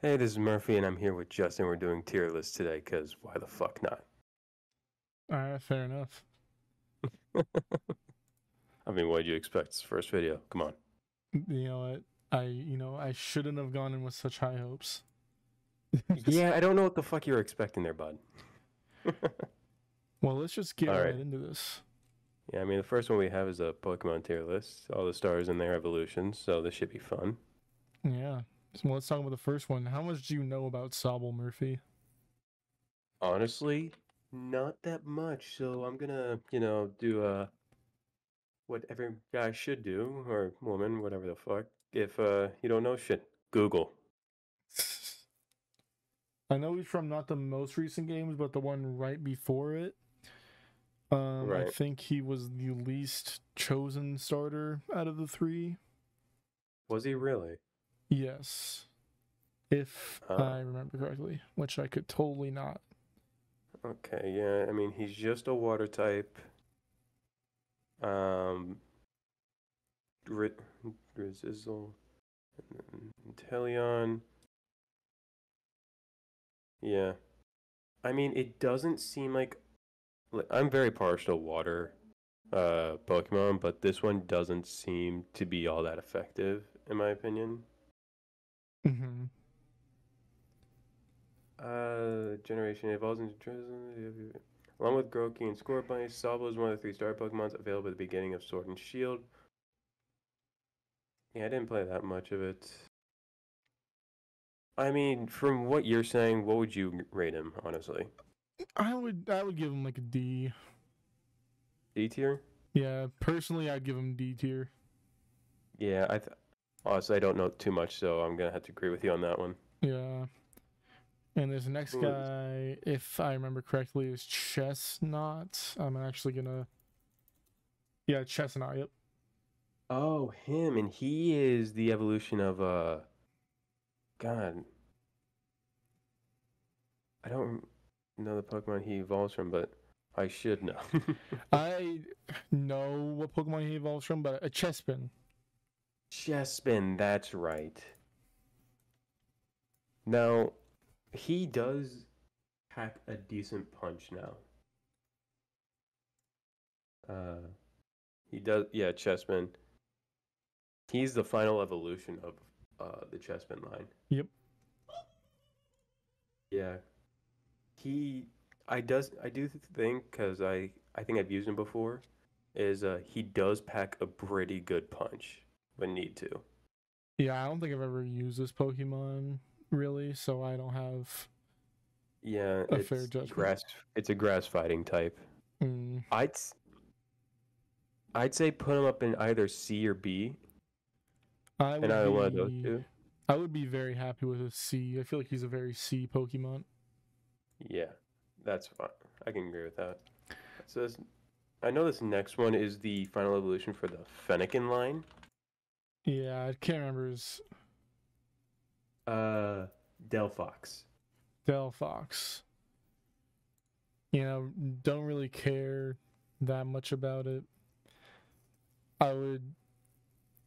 Hey, this is Murphy, and I'm here with Justin. We're doing tier list today, because why the fuck not? Alright, fair enough. I mean, what did you expect? It's the first video. Come on. You know what? I shouldn't have gone in with such high hopes. Yeah, I don't know what the fuck you were expecting there, bud. Well, let's just get All right. right into this. Yeah, I mean, the first one we have is a Pokemon tier list. All the stars in their evolutions, so this should be fun. Yeah. So let's talk about the first one. How much do you know about Sobble Murphy? Honestly, not that much. So I'm gonna, do what every guy should do, or woman, whatever the fuck. If you don't know shit, Google. I know he's from not the most recent games, but the one right before it. I Right. think he was the least chosen starter out of the three. Was he really? Yes. If Uh, I remember correctly, which I could totally not. okay, yeah. I mean, he's just a water type. Um, Drizzle, Inteleon. Yeah. I mean, it doesn't seem like I'm very partial to water Pokemon, but this one doesn't seem to be all that effective, in my opinion. Mm-hmm. Generation evolves into Drizzle. Along with Grookey and Scorbunny, Sobble is one of the three star Pokemons available at the beginning of Sword and Shield. Yeah, I didn't play that much of it. I mean, from what you're saying, what would you rate him, honestly? I would give him like a D. D tier? Yeah, personally, I'd give him D tier. Yeah, honestly I don't know too much, so I'm gonna have to agree with you on that one. Yeah. And this next Who is? guy, if I remember correctly, is Chestnut. I'm actually gonna. Yeah, Chestnut, yep. Oh, him, and he is the evolution of God, I don't know the Pokemon he evolves from, but I should know. I know what Pokemon he evolves from, but a Chespin. Chespin, that's right. Now, he does pack a decent punch now. Uh, he does, yeah, Chespin. He's the final evolution of the Chespin line. Yep. Yeah, he, I do think because I think I've used him before. Is he does pack a pretty good punch when need to. Yeah, I don't think I've ever used this Pokemon really, so I don't have Yeah, a fair judgment. It's a grass fighting type. Mm, I'd I'd say put him up in either C or B, I and would either one of those be, two. I would be very happy with a C. I feel like he's a very C Pokemon. Yeah, that's fine. I can agree with that. So I know this next one is the final evolution for the Fennekin line. Yeah, I can't remember his Uh, Delphox. Delphox. Don't really care that much about it. I would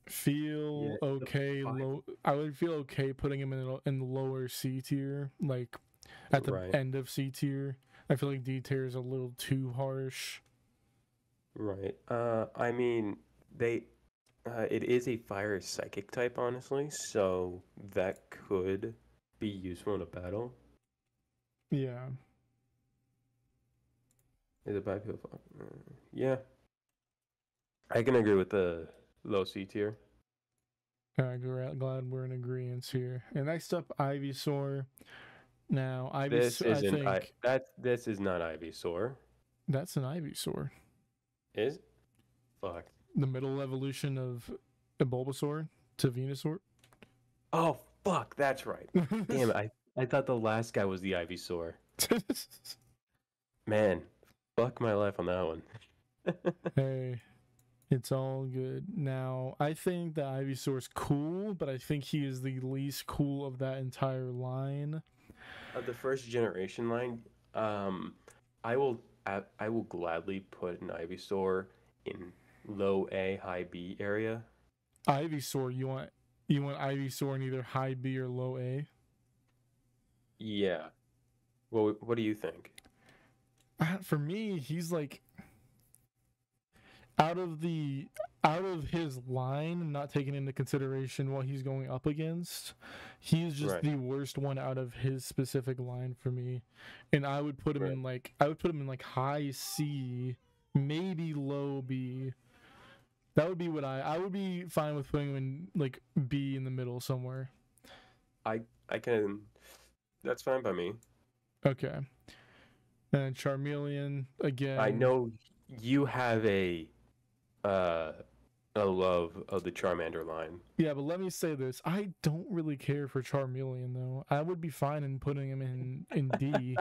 Yeah, feel the okay five. I would feel okay putting him in the lower C tier, like at the Right, end of C tier. I feel like D tier is a little too harsh. right. I mean, it is a fire psychic type, honestly, so that could be useful in a battle. Yeah, Is it Bipedal? Yeah, I can agree with the low C tier. glad we're in agreement here. And next up, Ivysaur. Now, This Ivysaur, I isn't I think that this is not Ivysaur. that's an Ivysaur. Is fuck. The middle evolution of a Bulbasaur to Venusaur. Oh fuck, that's right. Damn it, I thought the last guy was the Ivysaur. Man, fuck my life on that one. Hey, it's all good. Now, I think that Ivysaur's cool, but I think he is the least cool of that entire line. Of the first generation line, um, I will I will gladly put an Ivysaur in low A, high B area. Ivysaur, you want Ivysaur in either high B or low A? Yeah. Well, what do you think? For me, he's like out of the out of his line, not taking into consideration what he's going up against, he's just Right. the worst one out of his specific line for me. And Right. I would put him in like high C, maybe low B. That would be what I would be fine with putting him in like B in the middle somewhere. I can. That's fine by me. Okay. And Charmeleon I again. know you have uh a love of the Charmander line. Yeah, but let me say this. I don't really care for Charmeleon though. I would be fine in putting him in D.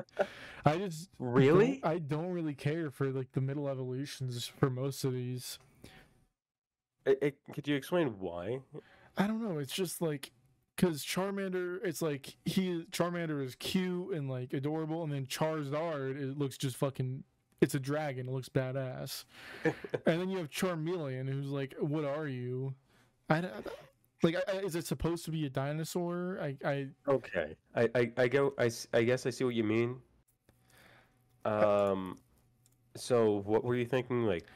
I just Really? don't really care for like the middle evolutions for most of these. Could you explain why? I don't know. It's just like because Charmander, it's like Charmander is cute and like adorable, and then Charizard it looks just fucking. It's a dragon. It looks badass, and then you have Charmeleon, who's like, "What are you?" Like, is it supposed to be a dinosaur? Okay. I guess I see what you mean. Um, so what were you thinking? Like,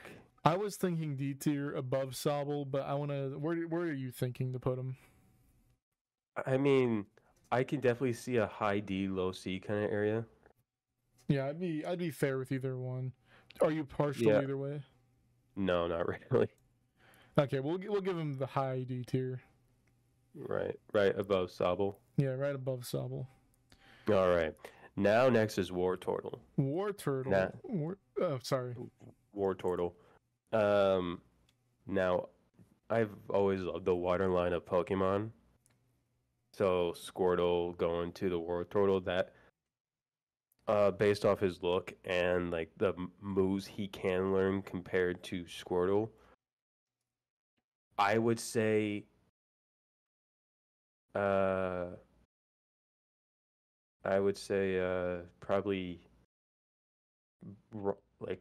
I was thinking D tier above Sobble, but I wanna. Where are you thinking to put him? I mean, I can definitely see a high D, low C kind of area. Yeah, I'd be fair with either one. Are you partial Yeah. either way? No, not really. Okay, we'll give him the high D tier. Right. Right above Sobble. Yeah, right above Sobble. All right. Now next is War Turtle. War Turtle. Now, Oh, sorry. War Turtle. Um, now I've always loved the water line of Pokemon. So Squirtle going to the War Turtle, that based off his look and like the moves he can learn compared to Squirtle, I would say uh probably like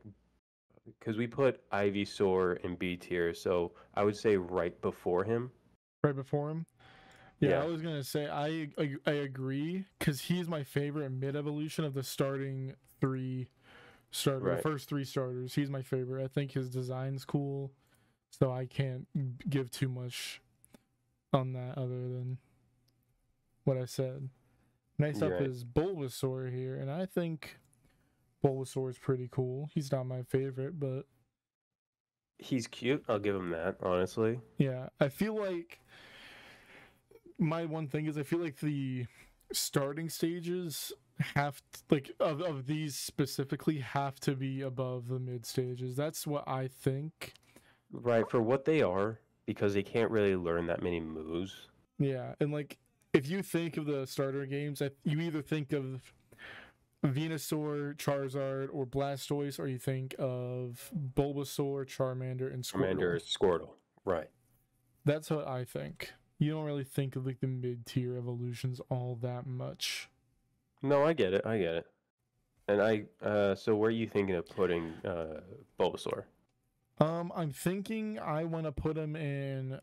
because we put Ivysaur in B tier, so I would say right before him. Right before him. Yeah, I Yeah, was gonna say I agree because he's my favorite mid evolution of the starting the right. first three starters. He's my favorite. I think his design's cool, so I can't give too much on that other than what I said. Next You're up right. is Bulbasaur here, and I think Bulbasaur is pretty cool. He's not my favorite, but He's cute. I'll give him that, honestly. yeah, I feel like my one thing is I feel like the starting stages like of these specifically have to be above the mid stages. That's what I think. Right, for what they are, because they can't really learn that many moves. Yeah, and like if you think of the starter games, you either think of Venusaur, Charizard, or Blastoise, or you think of Bulbasaur, Charmander, and Commander Squirtle. Squirtle. Right. That's what I think. You don't really think of like the mid tier evolutions all that much. No, I get it. I get it. And so where are you thinking of putting Bulbasaur? I'm thinking I want to put him in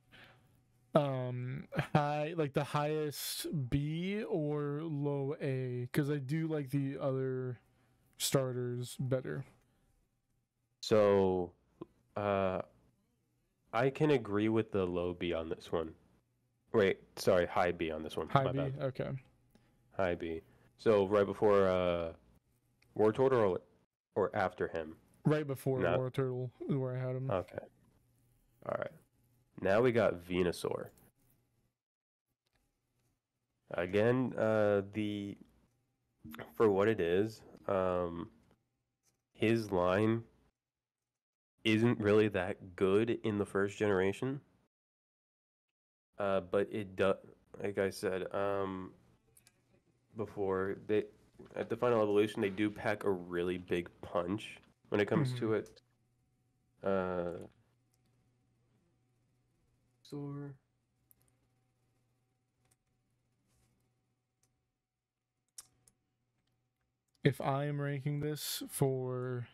high, like the highest B or low A, because I do like the other starters better. So, uh, I can agree with the low B on this one. Wait, sorry, high B on this one. High My B, bad. okay. High B. So right before Wartortle or after him? Right before No. War Turtle is where I had him. Okay. All right. Now we got Venusaur. Again, the for what it is, his line isn't really that good in the first generation. But it does, like I said, before they at the final evolution they do pack a really big punch when it comes Mm-hmm. to it. Uh, so If I am ranking this for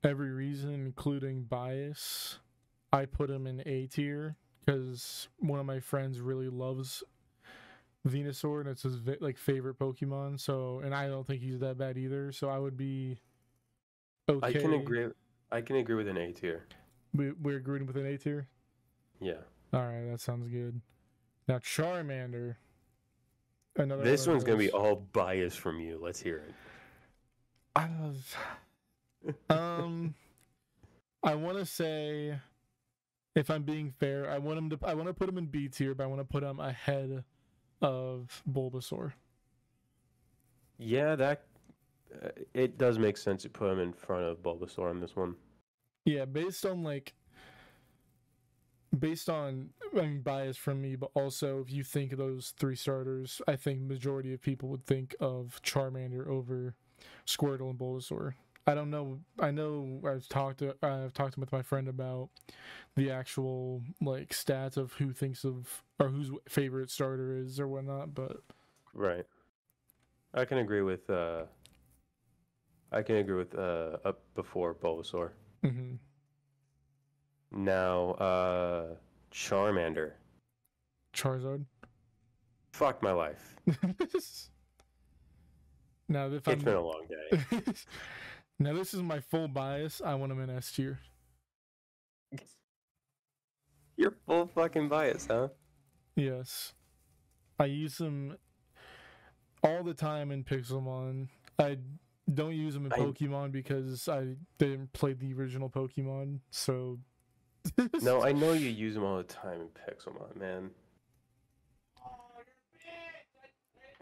every reason, including bias, I put him in A tier because one of my friends really loves Venusaur, and it's his like favorite Pokemon. So, and I don't think he's that bad either. So I would be okay. I can agree. I can agree with an A tier. We're agreeing with an A tier. Yeah. All right, that sounds good. Now Charmander. Another This one of one's gonna be those. all biased from you. Let's hear it. I want to say, if I'm being fair, I want to put him in B tier, but I want to put him ahead of Bulbasaur. Yeah, that it does make sense to put him in front of Bulbasaur on this one. Yeah, based on I mean, bias from me, but also if you think of those three starters, I think majority of people would think of Charmander over Squirtle and Bulbasaur. I don't know. I know I've talked with my friend about the actual like stats of who thinks of or whose favorite starter is or whatnot, but Right. I can agree with up before Bulbasaur. mm-hmm. Now Charmander. Charizard. Fuck my life. Now, if It's been a long day. Now this is my full bias. I want him in S tier. You're full fucking bias, huh? Yes, I use him all the time in Pixelmon. I don't use him in Pokemon because I didn't play the original Pokemon. So no, I know you use them all the time in Pixelmon, man.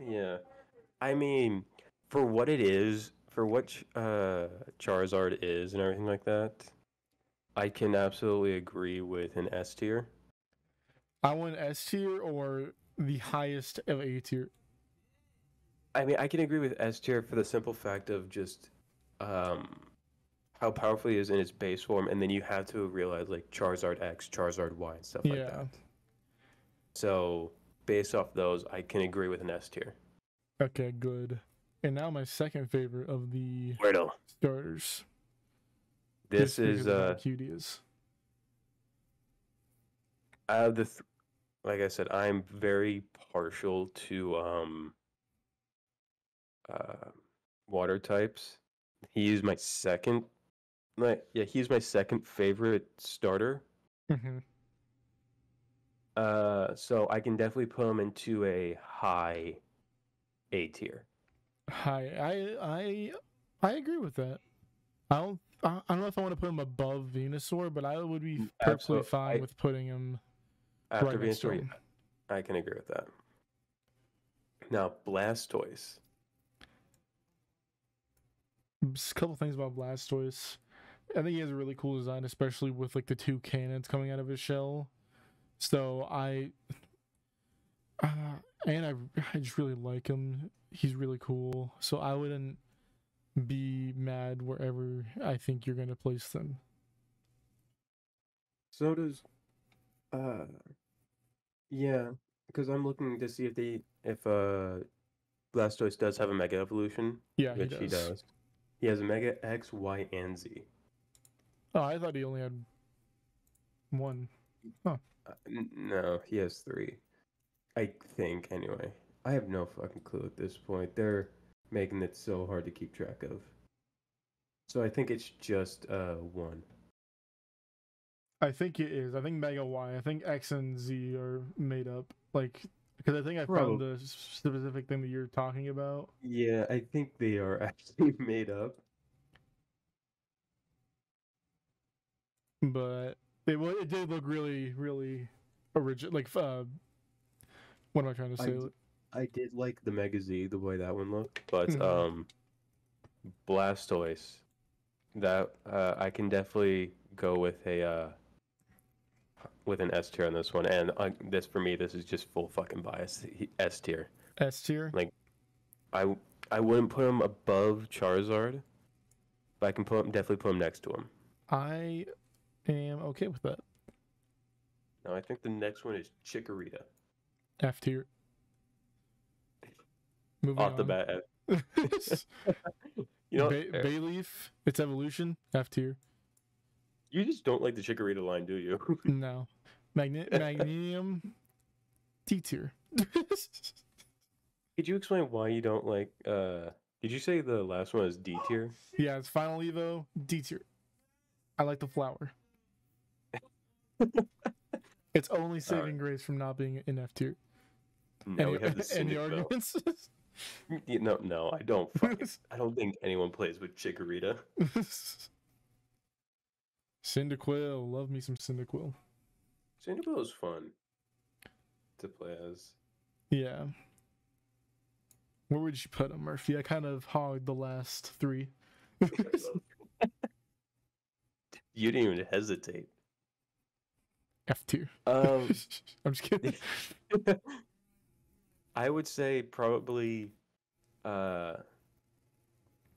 Yeah, I mean, for what it is, for what Charizard is and everything like that, I can absolutely agree with an S tier. I want S tier or the highest of A tier. I mean, I can agree with S tier for the simple fact of just how powerful he is in its base form, and then you have to realize like Charizard X, Charizard Y, and stuff like that. So based off those, I can agree with an S tier. Okay, good. And now my second favorite of the Weirdo starters. This is cute he is. Out of the like I said, I'm very partial to water types. He's my second he's my second favorite starter. Mm-hmm. So I can definitely put him into a high A tier. I agree with that. I don't know if I want to put him above Venusaur, but I would be perfectly fine with putting him after right Venusaur. I can agree with that. Now Blastoise. Just a couple things about Blastoise. I think he has a really cool design, especially with like the two cannons coming out of his shell. So I just really like him. He's really cool. So I wouldn't be mad wherever I think you're gonna place them. So does yeah, because I'm looking to see if Blastoise does have a Mega Evolution. Yeah, which he does. He has a Mega X, Y, and Z. Oh, I thought he only had one. Huh. No, he has 3. I think, anyway. I have no fucking clue at this point. They're making it so hard to keep track of. So I think it's just 1. I think it is. I think Mega Y. I think X and Z are made up. Like, because I think I found the specific thing that you're talking about. Yeah, I think they are actually made up. But it did look really, really original. Like, what am I trying to say? I did like the Mega Z, the way that one looked, but Blastoise, that I can definitely go with an S tier on this one, and this for me, this is just full fucking bias. S tier. S tier. Like, I wouldn't put him above Charizard, but I can definitely put him next to him. I am okay with that. Now I think the next one is Chikorita. F tier. Moving off the bat. You know, Bayleaf, its evolution, F tier. You just don't like the Chikorita line, do you? No. Magnesium, T tier. Could you explain why you don't like? Did you say the last one is D tier? Yeah, it's final Evo D tier. I like the flower. It's only All right. saving grace from not being in F tier. Now Any we have the any Cyndaquil. arguments? No, I don't think anyone plays with Chikorita. Cyndaquil, love me some Cyndaquil. Cyndaquil is fun to play as. Yeah. Where would you put him, Murphy? I kind of hogged the last three. You didn't even hesitate. F tier. Um, I'm just kidding. I would say probably uh,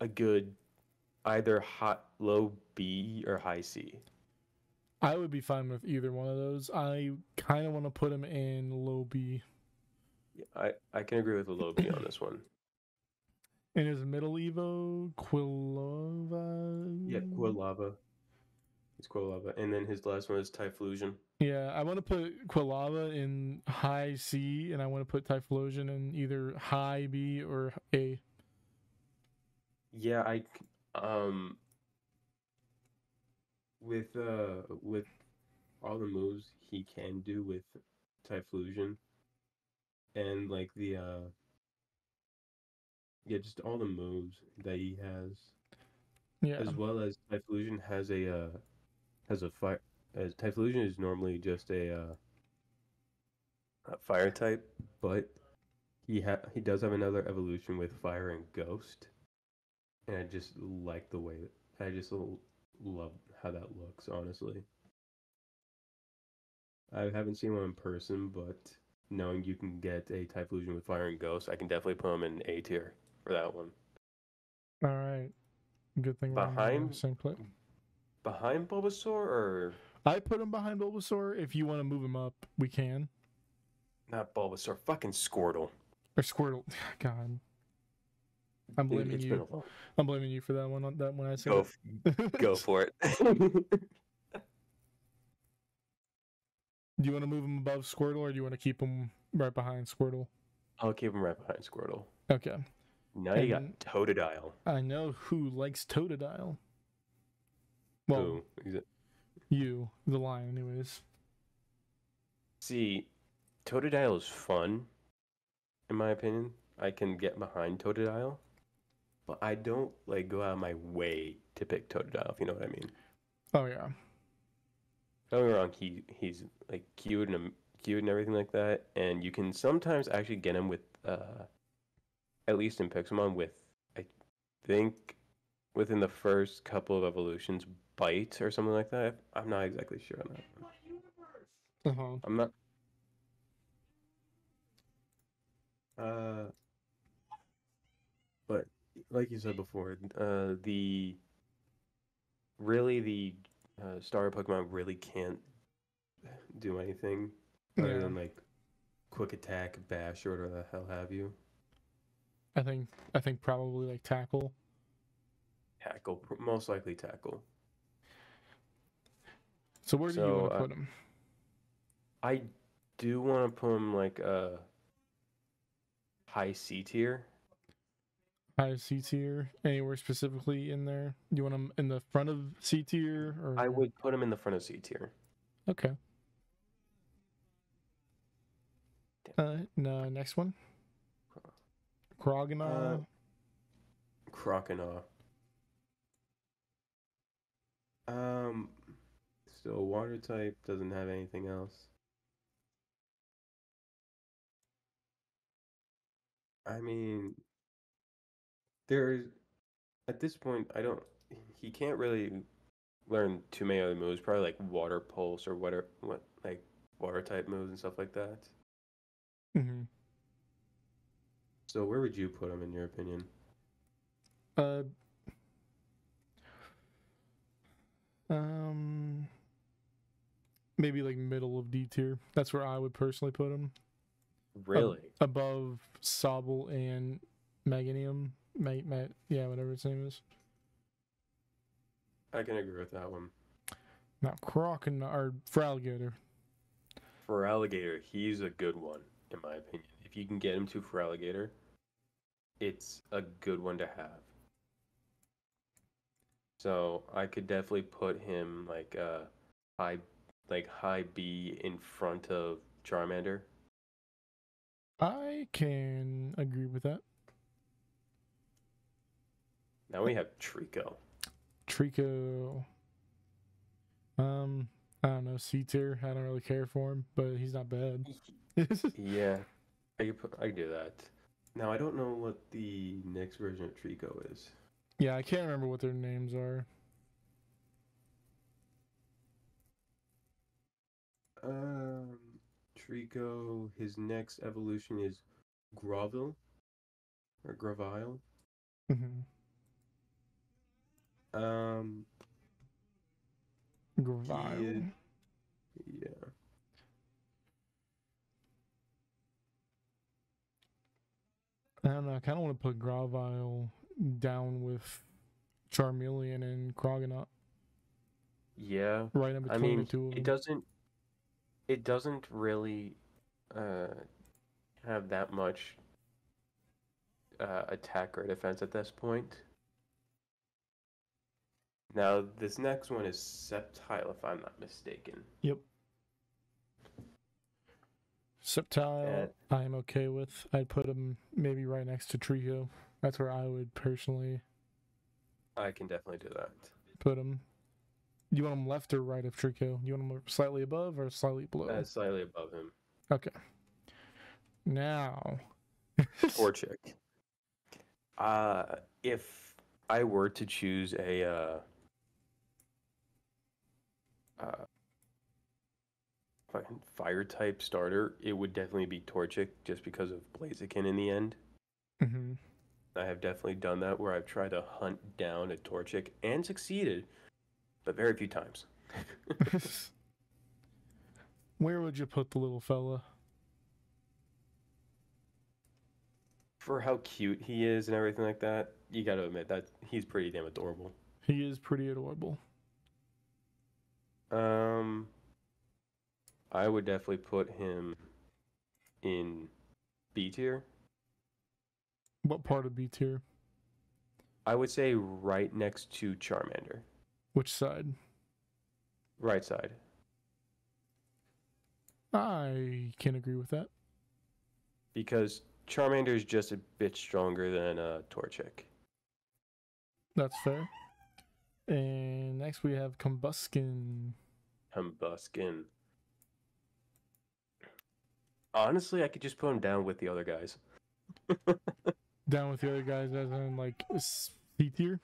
a good either hot low B or high C. I would be fine with either one of those. I kind of want to put him in low B. Yeah, I can agree with a low B on this one. In his middle Evo, Quilova. Yeah, Quilava. It's Quilava, and then his last one is Typhlosion. Yeah, I want to put Quilava in high C, and I want to put Typhlosion in either high B or A. Yeah, um with all the moves he can do with Typhlosion and like the yeah, just all the moves that he has, Yeah, as well as Typhlosion has a fire. As Typhlosion is normally just a fire type, but he does have another evolution with fire and ghost, and I just like the way I just love how that looks. Honestly, I haven't seen one in person, but knowing you can get a Typhlosion with fire and ghost, I can definitely put him in A tier for that one. all right. Good thing we're on the Behind same plate. behind Bulbasaur or I put him behind Bulbasaur. If you want to move him up, we can. not Bulbasaur, fucking Squirtle. Or Squirtle. God, I'm Dude, blaming it's been you. a long. I'm blaming you for that one. On that when I said Go, it. go for it. Do you want to move him above Squirtle, or do you want to keep him right behind Squirtle? I'll keep him right behind Squirtle. Okay. Now you got And Totodile. I know who likes Totodile. Well, Who? you, the lion, anyways. See, Totodile is fun, in my opinion. I can get behind Totodile, but I don't like go out of my way to pick Totodile, if you know what I mean. Oh yeah. Don't get me wrong, he's like cute and everything like that, and you can sometimes actually get him with at least in Pixelmon with I think within the first couple of evolutions bite or something like that. I'm not exactly sure on that one. Uh-huh. I'm not uh but like you said before, the star Pokemon really can't do anything other Yeah. than like quick attack, bash, or whatever the hell have you. I think probably like tackle. Tackle, most likely tackle. So where do you want So to put him? I do want to put him like a high C tier. High C tier. Anywhere specifically in there? Do you want him in the front of C tier or? I would put him in the front of C tier. Okay. No, next one. Uh, Kroganaw. Croconaw. Um, still water type, doesn't have anything else. I mean, there's at this point, I don't. He can't really learn too many other moves. Probably like water pulse or what like water type moves and stuff like that. Mm-hmm. So where would you put him in your opinion? Uh. Um. Maybe like middle of D tier. That's where I would personally put him. Really? Above Sobble and Meganium. Yeah, whatever its name is. I can agree with that one. Now Crocodile or Fralligator. For alligator, he's a good one in my opinion. If you can get him to for alligator, it's a good one to have. So I could definitely put him high high B in front of Charmander. I can agree with that. Now we have Trico. Trico. I don't know, C tier. I don't really care for him, but he's not bad. Yeah, I could do that. Now I don't know what the next version of Trico is. Yeah, I can't remember what their names are. Trico, his next evolution is Grovyle or Gravile. Mm-hmm. Um, he is, Gravile. yeah. I don't know. I kind of want to put Gravile down with Charmeleon and Croaganaut. Yeah. Right in I between the mean, two of it them. doesn't really uh have that much attack or defense at this point. Now, this next one is Sceptile, if I'm not mistaken. Yep. Sceptile, And I am okay with. I'd put him maybe right next to Trico. That's where I would personally I can definitely do that. put him. Do you want him left or right of Trico? Do you want him slightly above or slightly below? Slightly above him. Okay. Now. Torchic. If I were to choose a fucking fire type starter, it would definitely be Torchic just because of Blaziken in the end. Mm-hmm. I have definitely done that where I've tried to hunt down a Torchic and succeeded, but very few times. Where would you put the little fella? For how cute he is and everything like that, you gotta admit that he's pretty damn adorable. He is pretty adorable. I would definitely put him in B tier. What part of B tier? I would say right next to Charmander. Which side? Right side. I can agree with that. Because Charmander is just a bit stronger than Torchic. That's fair. And next we have Combuskin. Combuskin. Honestly, I could just put him down with the other guys. Down with the other guys as in like C tier?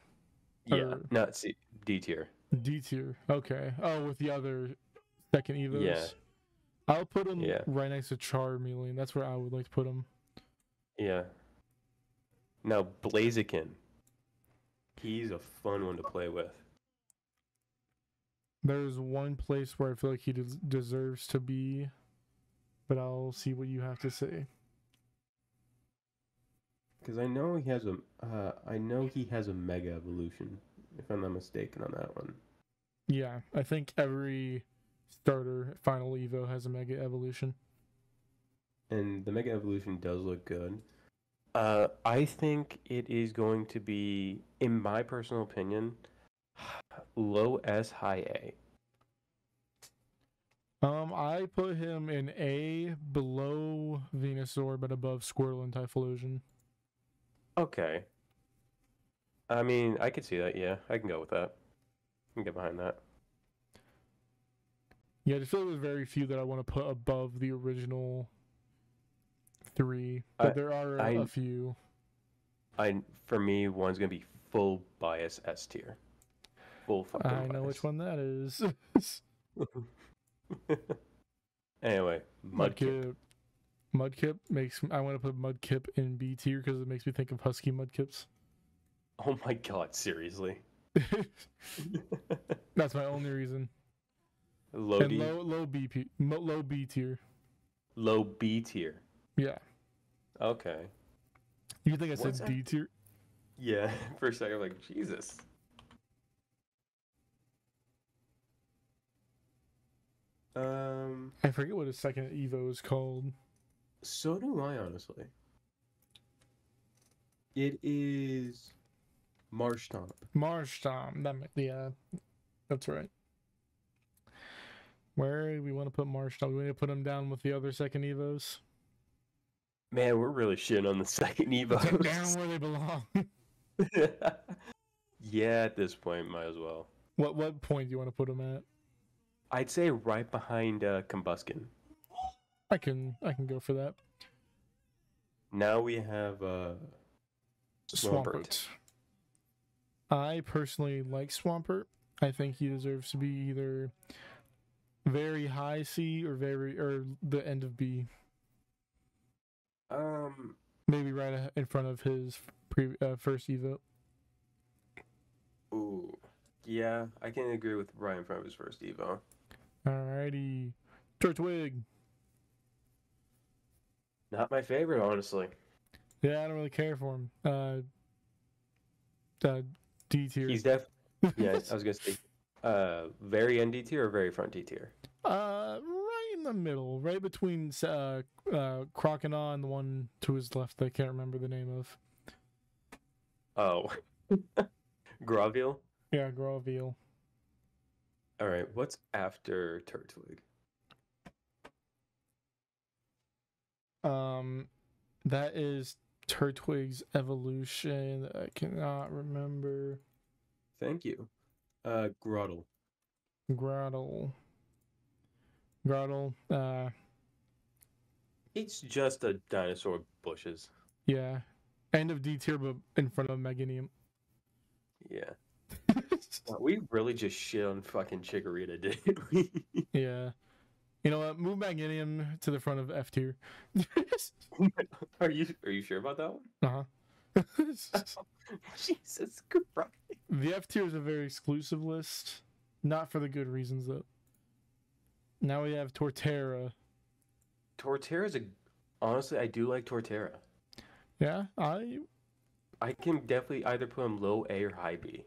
Yeah, Or not C, D tier. D tier. Okay. Oh, with the other second Evos. Yeah. I'll put him Yeah. right next to Charmeleon. That's where I would like to put him. Yeah. Now, Blaziken. He's a fun one to play with. There's one place where I feel like he deserves to be, but I'll see what you have to say. Because I know he has a Mega Evolution, if I'm not mistaken on that one. Yeah, I think every starter Final Evo has a Mega Evolution. And the Mega Evolution does look good. I think it is going to be, in my personal opinion, low S, high A. I put him in A, below Venusaur, but above Squirtle and Typhlosion. Okay. I mean, I could see that, yeah. I can go with that. I can get behind that. Yeah, I just feel like there's very few that I want to put above the original 3, but there are a few. For me, one's gonna be full bias S tier. Full fucking bias. I know which one that is. Anyway, Mudkip. Mudkip makes I want to put Mudkip in B tier because it makes me think of Husky Mudkips. Oh my god, seriously. That's my only reason. Low and D? low B tier. Low B tier. Yeah. Okay. You think I said D tier? Yeah, for a second I'm like, Jesus. I forget what his second Evo is called. So do I, honestly. It is Marsh Stomp. Marshtomp. Yeah, that's right. Where we want to put Marshtomp? We want to put him down with the other second Evos. Man, we're really shitting on the second Evo. Down where they belong. Yeah, at this point, might as well. What point do you want to put him at? I'd say right behind Combuskin. I can go for that. Now we have Swampert. I personally like Swampert. I think he deserves to be either very high C or the end of B. Maybe right in front of his first Evo. Ooh, yeah, I can agree with right in front of his first Evo. Alrighty, Turtwig. Not my favorite, honestly. Yeah, I don't really care for him. D tier. He's yeah, I was gonna say, very end D tier or very front D tier. Right in the middle, right between Croconaw and the one to his left. I can't remember the name of. Oh, Groville. Yeah, Groville. All right, what's after Turtwig? That is Turtwig's evolution. I cannot remember. Thank you. Grottle. Grottle. It's just a dinosaur bushes. Yeah. End of D tier, but in front of Meganium. Yeah. Wow, we really just shit on fucking Chikorita, didn't we? Yeah. You know what? Move Meganium to the front of F tier. Are you sure about that one? Uh-huh. Jesus Christ. The F tier is a very exclusive list. Not for the good reasons, though. Now we have Torterra. Torterra's honestly, I do like Torterra. Yeah, I can definitely either put him low A or high B.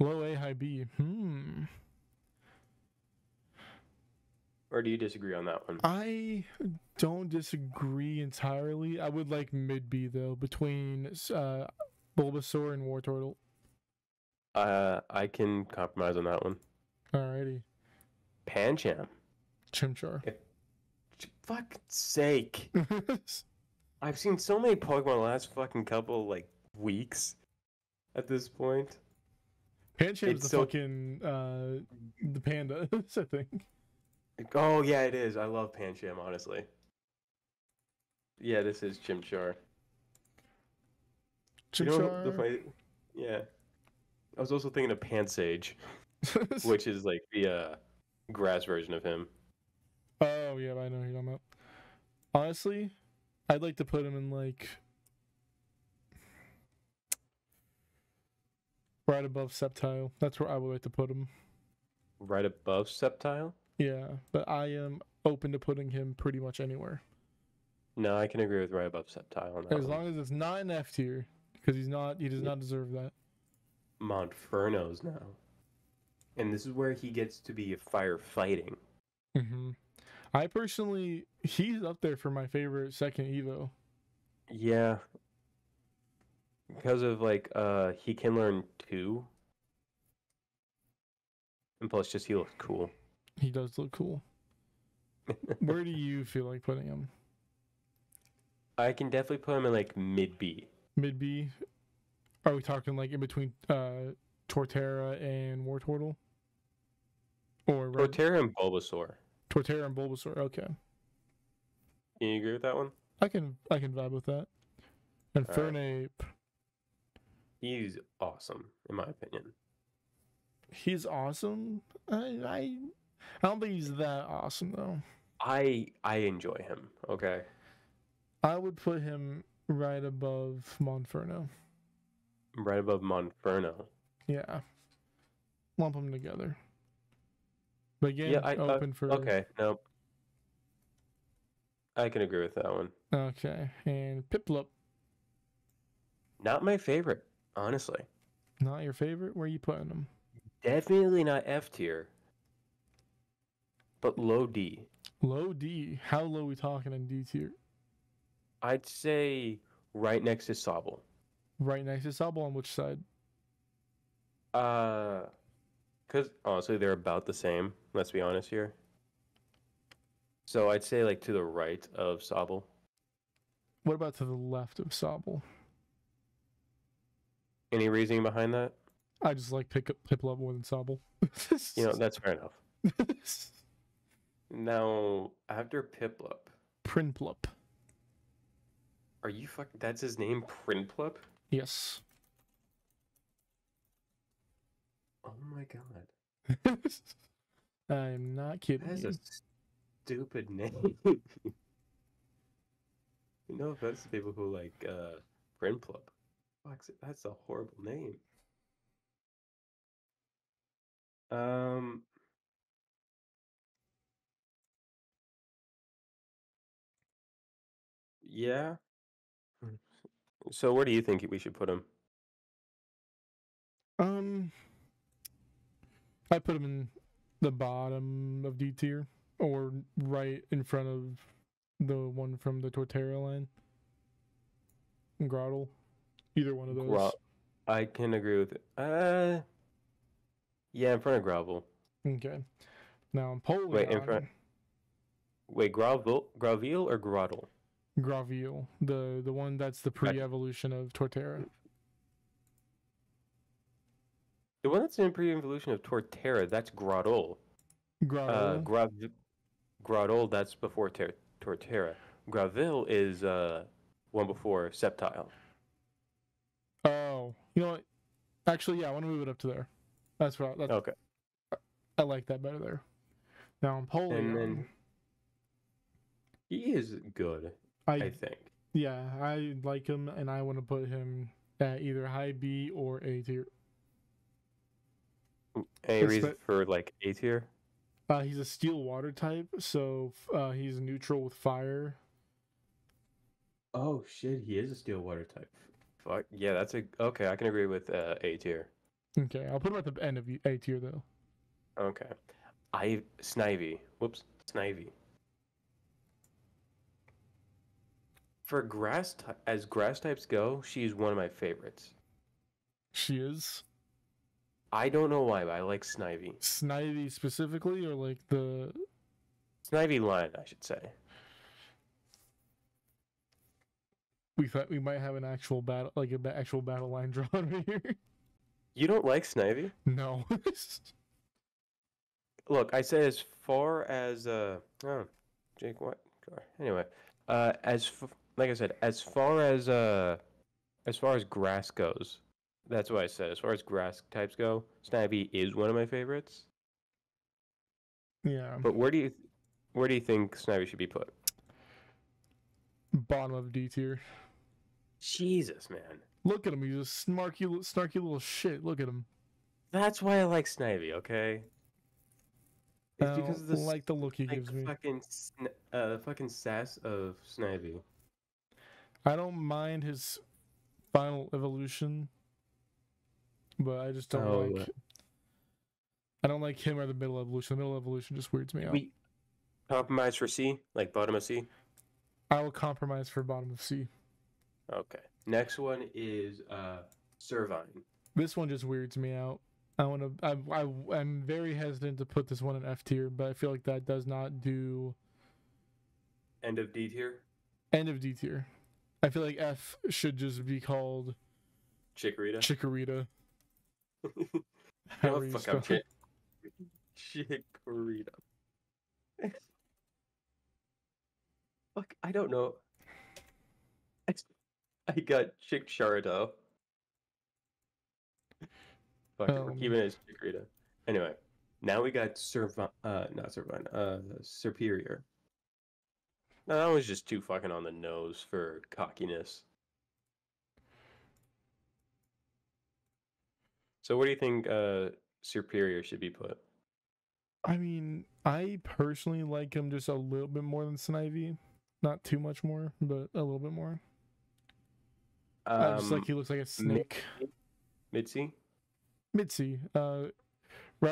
Low A, high B. Or do you disagree on that one? I don't disagree entirely. I would like mid B though, between Bulbasaur and Wartortle. I can compromise on that one. Alrighty. Pancham. Chimchar. Fuck's sake. I've seen so many Pokemon the last fucking couple weeks at this point. Pancham's fucking the panda, I think. Oh yeah, it is. I love Pancham, honestly. Yeah, this is Chimchar. Chimchar. Yeah. I was also thinking of Pansage, which is like the grass version of him. Oh yeah, I know who you're talking about. Honestly, I'd like to put him in right above Sceptile. That's where I would like to put him. Right above Sceptile? Yeah, but I am open to putting him pretty much anywhere. No, I can agree with right above Sceptile on that. As long as it's not an F tier, because he does not deserve that. Monferno's now. And this is where he gets to be firefighting. I personally, he's up there for my favorite second Evo. Yeah. Because of he can learn 2. And plus just he looks cool. He does look cool. Where do you feel like putting him? I can definitely put him in mid B. Mid B? Are we talking in between Torterra and Wartortle? Or Torterra and Bulbasaur. Torterra and Bulbasaur, okay. Can you agree with that one? I can vibe with that. And Fernape. He's awesome, in my opinion. He's awesome? I don't think he's that awesome though. I enjoy him, okay? I would put him right above Monferno. Right above Monferno? Yeah. Lump them together. But again, yeah, open for... Okay, nope. I can agree with that one. Okay, and Piplup. Not my favorite, honestly. Not your favorite? Where are you putting him? Definitely not F tier. But low D. Low D? How low are we talking in D tier? I'd say right next to Sobble. right next to Sobble on which side? Because honestly, they're about the same. Let's be honest here. So I'd say like to the right of Sobble. What about to the left of Sobble? Any reasoning behind that? I just like Piplup more than Sobble. That's fair enough. Now, after Piplup, Prinplup. are you fucking? That's his name, Prinplup? Yes. Oh my god. I'm not kidding. That is you. a stupid name. No offense to people who like Prinplup. Fuck, that's a horrible name. Um, yeah. So where do you think we should put him? I put him in the bottom of D tier, or right in front of the one from the Torterra line. Grottle. Either one of those. I can agree with it. Yeah, in front of Grovel. Okay. Now Empoleon. Wait, in front. Wait, Graville or Grottle? Graville, the one that's the pre-evolution of Torterra. The one that's in pre-evolution of Torterra, that's Grottle. Grottle. Grottle, that's before Torterra. Graville is one before Sceptile. Oh, you know what? Actually, yeah, I want to move it up to there. That's right. Okay. I like that better there. Now Empoleon. And then he is good, I think. Yeah, I like him, and I want to put him at either high B or A tier. Any reason for like A tier? He's a steel water type, so he's neutral with fire. Oh shit, he is a steel water type. Fuck yeah, okay. I can agree with A tier. Okay, I'll put him at the end of A tier though. Okay, Snivy. Whoops, Snivy. For as grass types go, she's one of my favorites. She is. I don't know why, but I like Snivy. Snivy specifically, or like the Snivy line, I should say. We thought we might have an actual battle, like an actual battle line drawn right here. You don't like Snivy? No. Look, I say as far as Jake, what? Anyway, like I said, as far as grass goes, that's what I said. As far as grass types go, Snivy is one of my favorites. Yeah. But where do you think Snivy should be put? Bottom of D tier. Jesus, man. Look at him. He's a snarky little shit. Look at him. That's why I like Snivy, okay? It's because of the look he gives me. Fucking sass of Snivy. I don't mind his final evolution, but I just don't like. I don't like him or the middle evolution. The middle evolution just weirds me out. We compromise for C, like bottom of C. I will compromise for bottom of C. Okay. Next one is Servine. This one just weirds me out. I'm very hesitant to put this one in F tier, but I feel like that does not do. End of D tier. End of D tier. I feel like F should just be called Chikorita. Chikorita. How fuck up Chikorita. Fuck, I don't know. I got Chikorita. Fuck it, we're keeping it as Chikorita. Anyway, now we got Superior. No, that was just too fucking on the nose for cockiness. So where do you think Superior should be put? I mean, I personally like him just a little bit more than Snivy. Not too much more, but a little bit more. I just like he looks like a snake. Mitzi? Mitzi. Right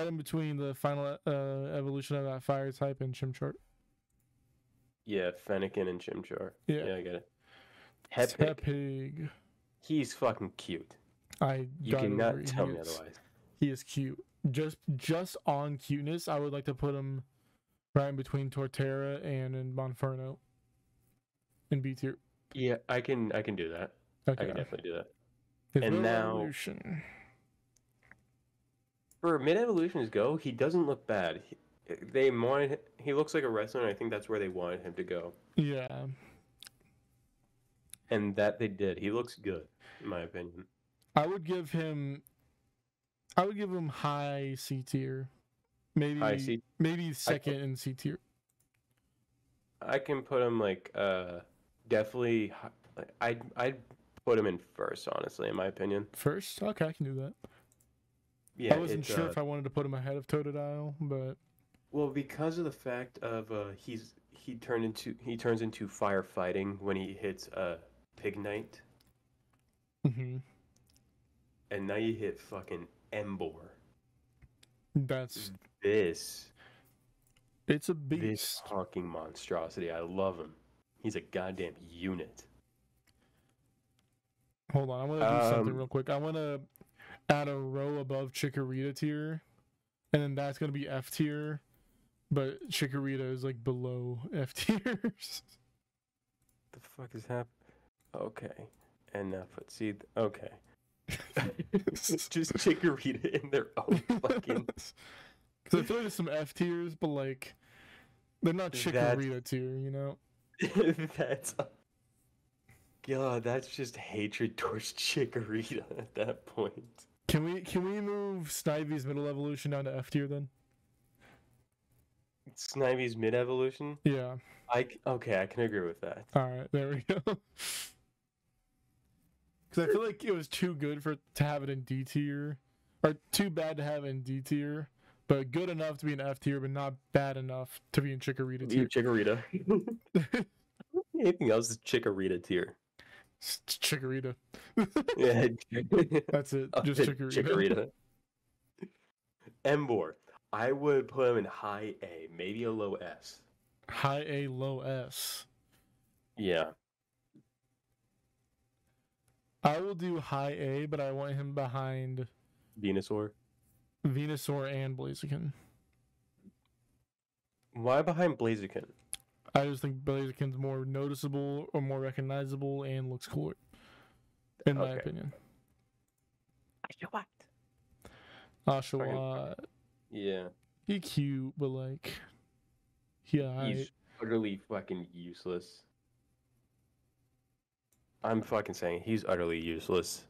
in between the final evolution of that fire type and Chimchar. Yeah, Fennekin and Chimchar. Yeah, I get it. Tepig. He's fucking cute. I You gotta cannot agree. tell me otherwise. He is cute. Just on cuteness, I would like to put him right in between Torterra and in Monferno in B tier. Yeah, I can do that. Okay. I can definitely do that. His And middle now, evolution. for mid evolutions go, he doesn't look bad. He looks like a wrestler, and I think that's where they wanted him to go. Yeah. And that they did. He looks good, in my opinion. I would give him high C tier. Maybe second in C tier. I can put him like definitely. I'd put him in first, honestly, in my opinion. First? Okay, I can do that. Yeah, I wasn't sure if I wanted to put him ahead of Totodile, but well, because of the fact of he turns into firefighting when he hits Pignite, and now you hit fucking Embor. that's It's a beast. This fucking monstrosity. I love him. He's a goddamn unit. Hold on, I want to do something real quick. I want to add a row above Chikorita tier, and then that's gonna be F tier, but Chikorita is like below F tiers. The fuck is happening? Okay, and now put seed. Okay, just Chikorita in their own fucking. Because I feel like there's some F tiers, but like they're not Chikorita tier, you know. That's. God, that's just hatred towards Chikorita at that point. Can we move Snivy's middle evolution down to F tier then? Snivy's mid evolution? Yeah. Okay, I can agree with that. All right, there we go. Because I feel like it was too good to have it in D tier, or too bad to have it in D tier, but good enough to be in F tier, but not bad enough to be in Chikorita tier. Chikorita. Anything else is Chikorita tier. Chikorita. Yeah, that's it. Just Chikorita. Embor. I would put him in high A, maybe a low S. High A, low S. Yeah. I will do high A, but I want him behind Venusaur and Blaziken. Why behind Blaziken? I just think Blaziken's more noticeable or more recognizable and looks cooler, in my opinion. Oshawott. Yeah. He cute, but like, yeah. He's utterly fucking useless. I'm fucking saying he's utterly useless.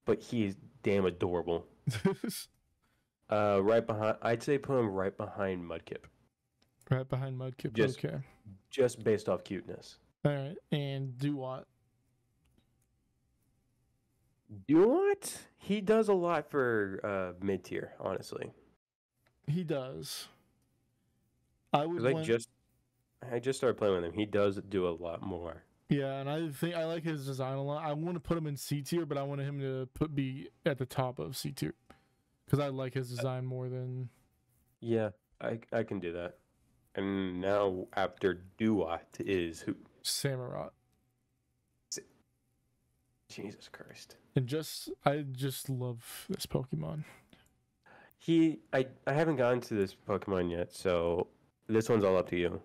But he's damn adorable. Right behind, I'd say put him right behind Mudkip. Right behind Mudkip. Okay. Just based off cuteness. All right, and Duat. Duat? He does a lot for mid tier, honestly. He does. I just started playing with him. He does do a lot more. Yeah, and I think I like his design a lot. I want to put him in C tier, but I want him to be at the top of C tier because I like his design more than. Yeah, I can do that. And now after Duat is who? Samurott. Jesus Christ. And I just love this Pokemon. I haven't gotten to this Pokemon yet, so this one's all up to you.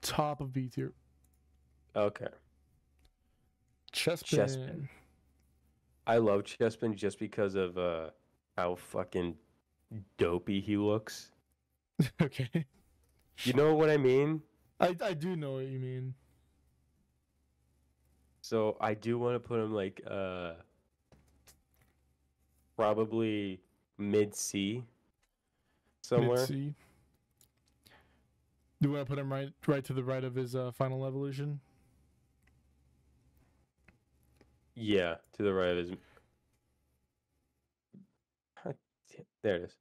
Top of B tier. Okay. Chespin. I love Chespin just because of how fucking dopey he looks. Okay. You know what I mean? I do know what you mean. So I do want to put him like probably mid C somewhere. Mid C. Do you want to put him right to the right of his final evolution? Yeah, to the right of his. There it is.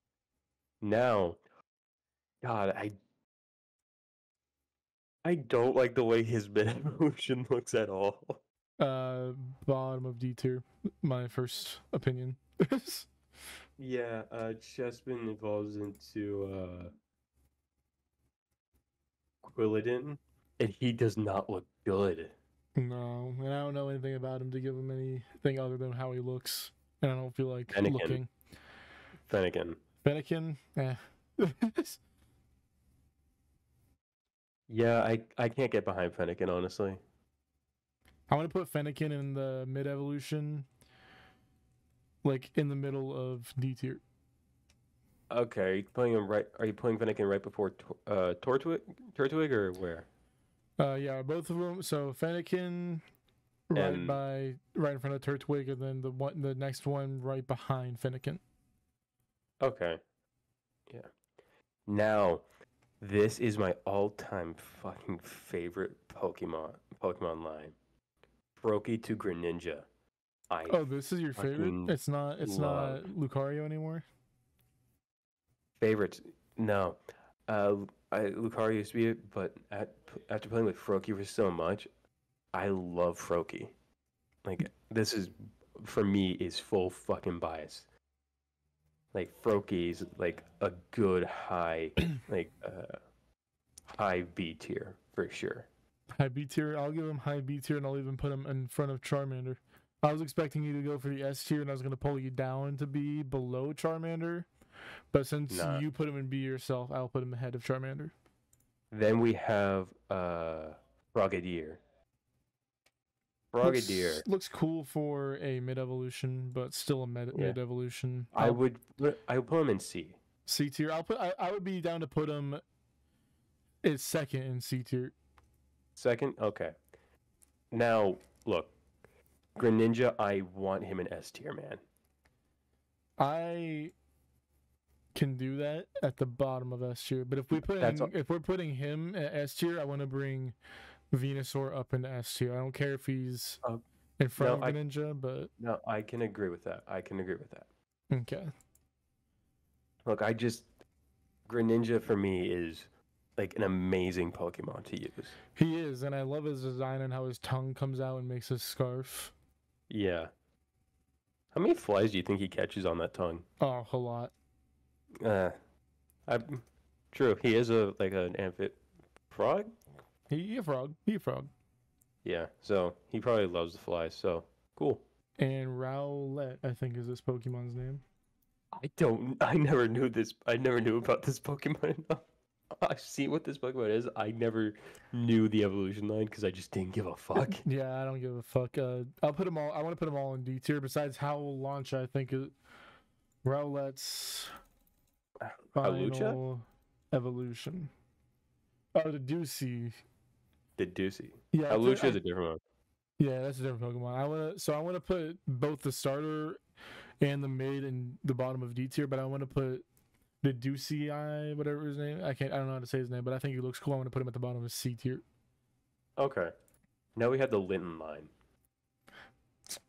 Now, God, I don't like the way his mid evolution looks at all. Bottom of D tier, my first opinion. Yeah, Chespin evolves into Quilladin, and he does not look good. No, and I don't know anything about him to give him anything other than how he looks, and I don't feel like Fennekin. looking. Fennekin. Fennekin, Yeah, I can't get behind Fennekin, honestly. I want to put Fennekin in the mid evolution, like in the middle of D tier. Okay, are you putting him right? Are you putting Fennekin right before Tortwig, or where? Yeah, both of them. So Fennekin right And in front of Turtwig, and then the next one right behind Fennekin. okay, yeah. Now, this is my all-time fucking favorite Pokemon line. Froakie to Greninja. I Oh, this is your favorite? fucking It's not love Lucario anymore. favorites. No, Lucario used to be it, but after playing with Froakie for so much, I love Froakie. Like this is for me is full fucking bias. Like Frokie's like a good like high B tier for sure. High B tier. I'll give him high B tier, and I'll even put him in front of Charmander. I was expecting you to go for the S tier, and I was going to pull you down to be below Charmander. But since Nah. you put him in B yourself, I'll put him ahead of Charmander. Then we have Frogadier. Frogadier. Looks cool for a mid evolution, but still a mid evolution. I would put him in C. C tier. I would be down to put him as second in C tier. Second, okay. Now look, Greninja, I want him in S tier, man. I can do that at the bottom of S tier, but if we're putting him at S tier, I want to bring Venusaur up into S tier. I don't care if he's in front of Greninja, but no, I can agree with that. Okay. Look, Greninja for me is like an amazing Pokemon to use. He is, and I love his design and how his tongue comes out and makes a scarf. Yeah. How many flies do you think he catches on that tongue? Oh, a lot. True. He is an amphib frog. He a frog. Yeah. So he probably loves the flies. So cool. And Rowlet, I think, is this Pokemon's name. I never knew this. I never knew about this Pokemon enough. I see what this Pokemon is. I never knew the evolution line because I just didn't give a fuck. Yeah, I don't give a fuck. I'll put them all. I want to put them all in D tier. Besides Howl Launch, I think Rowlet's final evolution. Oh, the Ducey. Yeah, Hawlucha is a different one. Yeah, that's a different Pokemon. I want to put both the starter and the mid and the bottom of D tier, but I want to put the Ducey, whatever his name. I don't know how to say his name, but I think he looks cool. I want to put him at the bottom of C tier. Okay. Now we have the Linton line.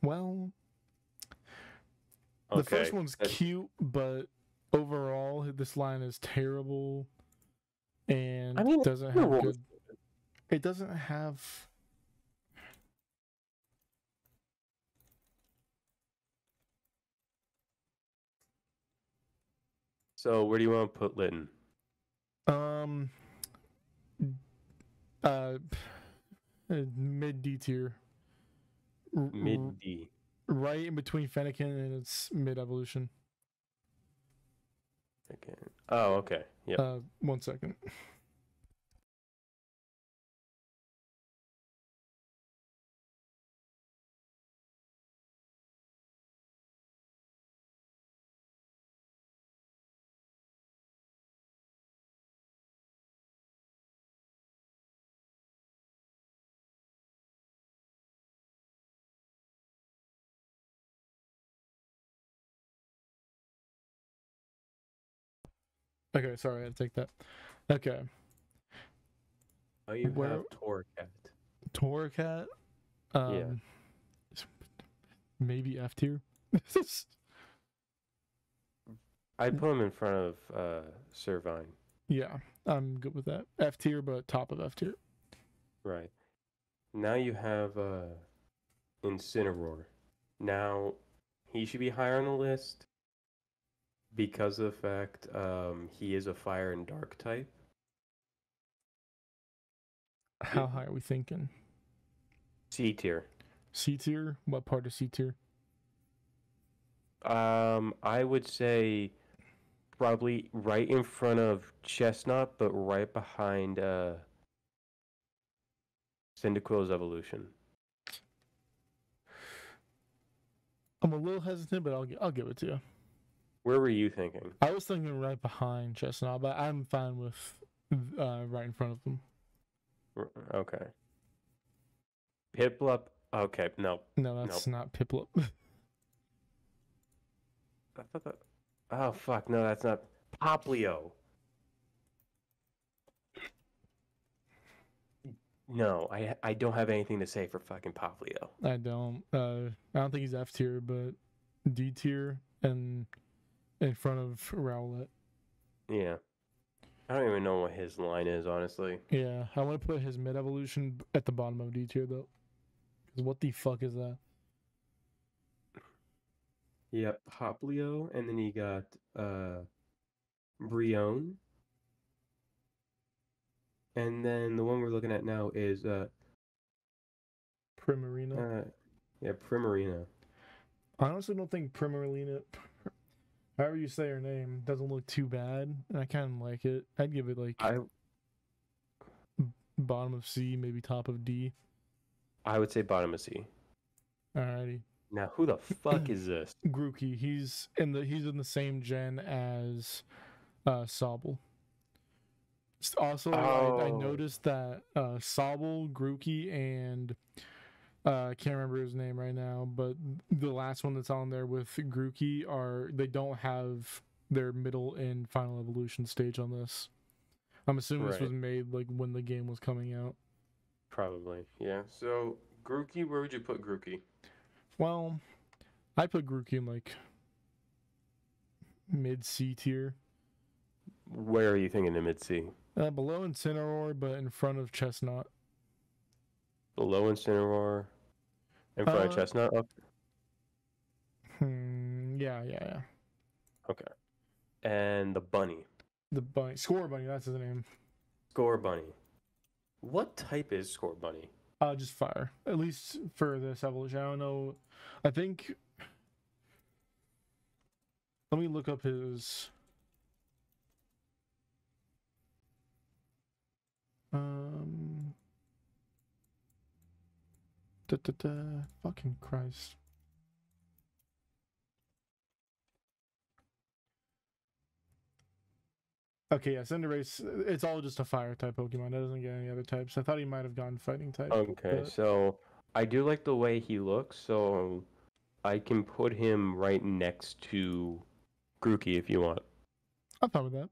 Well, the first one's cute, but overall, this line is terrible, and doesn't have good. It doesn't have. So where do you want to put Linton? Mid D tier. Mid D. Right in between Fennekin and its mid evolution. Okay. Oh, okay. Yeah. 1 second. Okay, sorry, I had to take that. Okay. Oh, you have Torracat. Torracat? Yeah. Maybe F tier? I'd put him in front of Servine. Yeah, I'm good with that. F tier, but top of F tier. Right. Now you have Incineroar. Now, he should be higher on the list because of the fact he is a fire and dark type. How high are we thinking? C tier. C tier? What part of C tier? I would say probably right in front of Chestnut, but right behind Cyndaquil's evolution. I'm a little hesitant, but I'll give it to you. Where were you thinking? I was thinking right behind Chestnut, but I'm fine with right in front of them. Okay. Piplup. Okay, no. No, that's not Piplup. I thought that. Oh fuck! No, that's not Poplio. No, I don't have anything to say for fucking Poplio. I don't think he's F tier, but D tier and in front of Rowlet. Yeah. I don't even know what his line is, honestly. Yeah, I want to put his mid evolution at the bottom of D tier though. Because what the fuck is that? Yep, Poplio, and then you got Brion. And then the one we're looking at now is Primarina. Primarina. I honestly don't think Primarina, however you say her name, doesn't look too bad. And I kind of like it. I'd give it like bottom of C, maybe top of D. I would say bottom of C. Alrighty. Now, who the fuck is this? Grookey. He's in the same gen as Sobble. Also, I noticed that Sobble, Grookey, and I can't remember his name right now, but the last one that's on there with Grookey they don't have their middle and final evolution stage on this. I'm assuming this was made like when the game was coming out. Probably, yeah. So Grookey, where would you put Grookey? Well, I put Grookey in like mid C tier. Where are you thinking in mid C? Below Incineroar, but in front of Chestnut. Below Incineroar, in front of Chestnut? Up? Yeah. Okay. And the bunny. The bunny. Score Bunny, that's his name. Score Bunny. What type is Score Bunny? Just fire. At least for this evolution. I don't know. I think... Let me look up his... Fucking Christ. Okay, yeah, Cinderace, it's all just a fire type Pokemon. That doesn't get any other types. I thought he might have gone fighting type. Okay, but... so I do like the way he looks, so I can put him right next to Grookey if you want. I'm fine with that.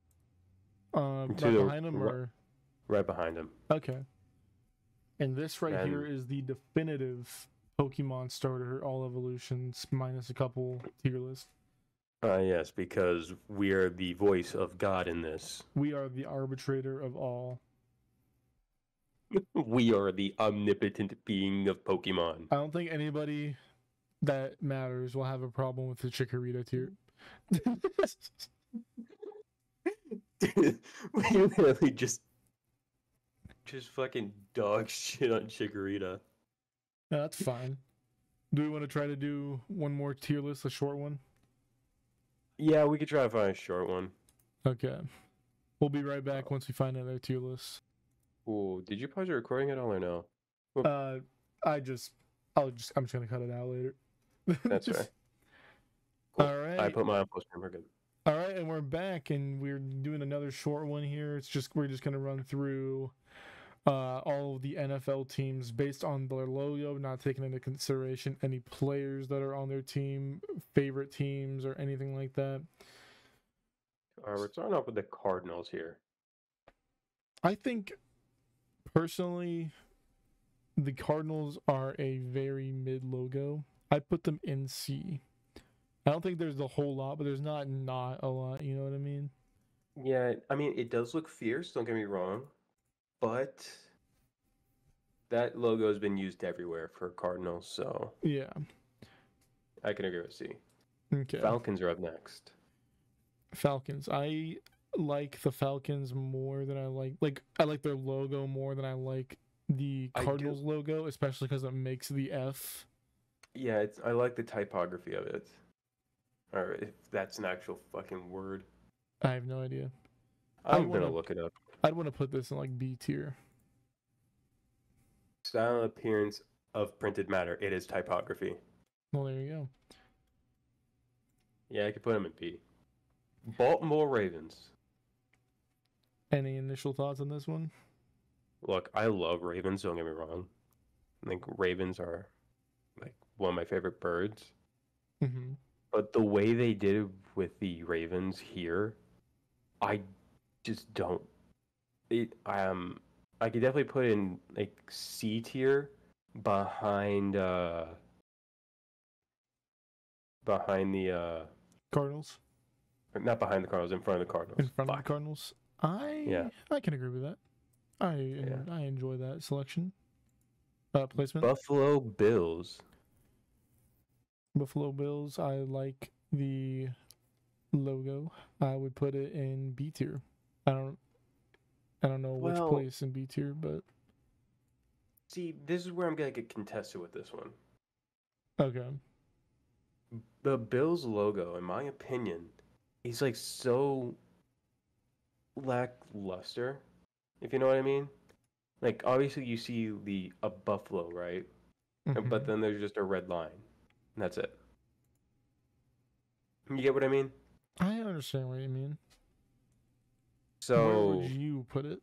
Right behind him or? Right behind him. Okay. And this here is the definitive Pokemon starter, all evolutions, minus a couple tier list. Yes, because we are the voice of God in this. We are the arbitrator of all. We are the omnipotent being of Pokemon. I don't think anybody that matters will have a problem with the Chikorita tier. We literally just fucking dog shit on Chikorita. Yeah, that's fine. Do we want to try to do one more tier list, a short one? Yeah, we could try to find a short one. Okay. We'll be right back once we find another tier list. Ooh, did you pause your recording at all or no? I'm just gonna cut it out later. That's right. Cool. All right. I put my post stream. We're good. All right, and we're back, and we're doing another short one here. We're just gonna run through all of the NFL teams based on their logo, not taking into consideration any players that are on their team, favorite teams, or anything like that. We're starting off with the Cardinals here. I think, personally, the Cardinals are a very mid logo. I put them in C. I don't think there's a whole lot, but there's not a lot, you know what I mean? Yeah, I mean, it does look fierce, don't get me wrong. But that logo has been used everywhere for Cardinals, so yeah, I can agree with C. Okay. Falcons are up next. Falcons. I like the Falcons more than I like I like their logo more than I like the I do. Cardinals logo, especially because it makes the F. Yeah, I like the typography of it. Or if that's an actual fucking word. I have no idea. I'm gonna look it up. I'd want to put this in like B tier. Style and appearance of printed matter. It is typography. Well, there you go. Yeah, I could put them in B. Baltimore Ravens. Any initial thoughts on this one? Look, I love ravens, don't get me wrong. I think ravens are like one of my favorite birds. Mm-hmm. But the way they did it with the ravens here, I just don't. I could definitely put in like C tier behind behind the Cardinals. not behind the Cardinals, in front of the Cardinals. In front of the Fuck. Cardinals. Yeah. I can agree with that. I enjoy that selection. Placement. Buffalo Bills. Buffalo Bills. I like the logo. I would put it in B tier. I don't know which place in B tier, but see, this is where I'm gonna get contested with this one. okay. The Bills logo, in my opinion, is like so lackluster, if you know what I mean. Like obviously you see a buffalo, right? Mm-hmm. But then there's just a red line. And that's it. You get what I mean? I understand what you mean. So where would you put it?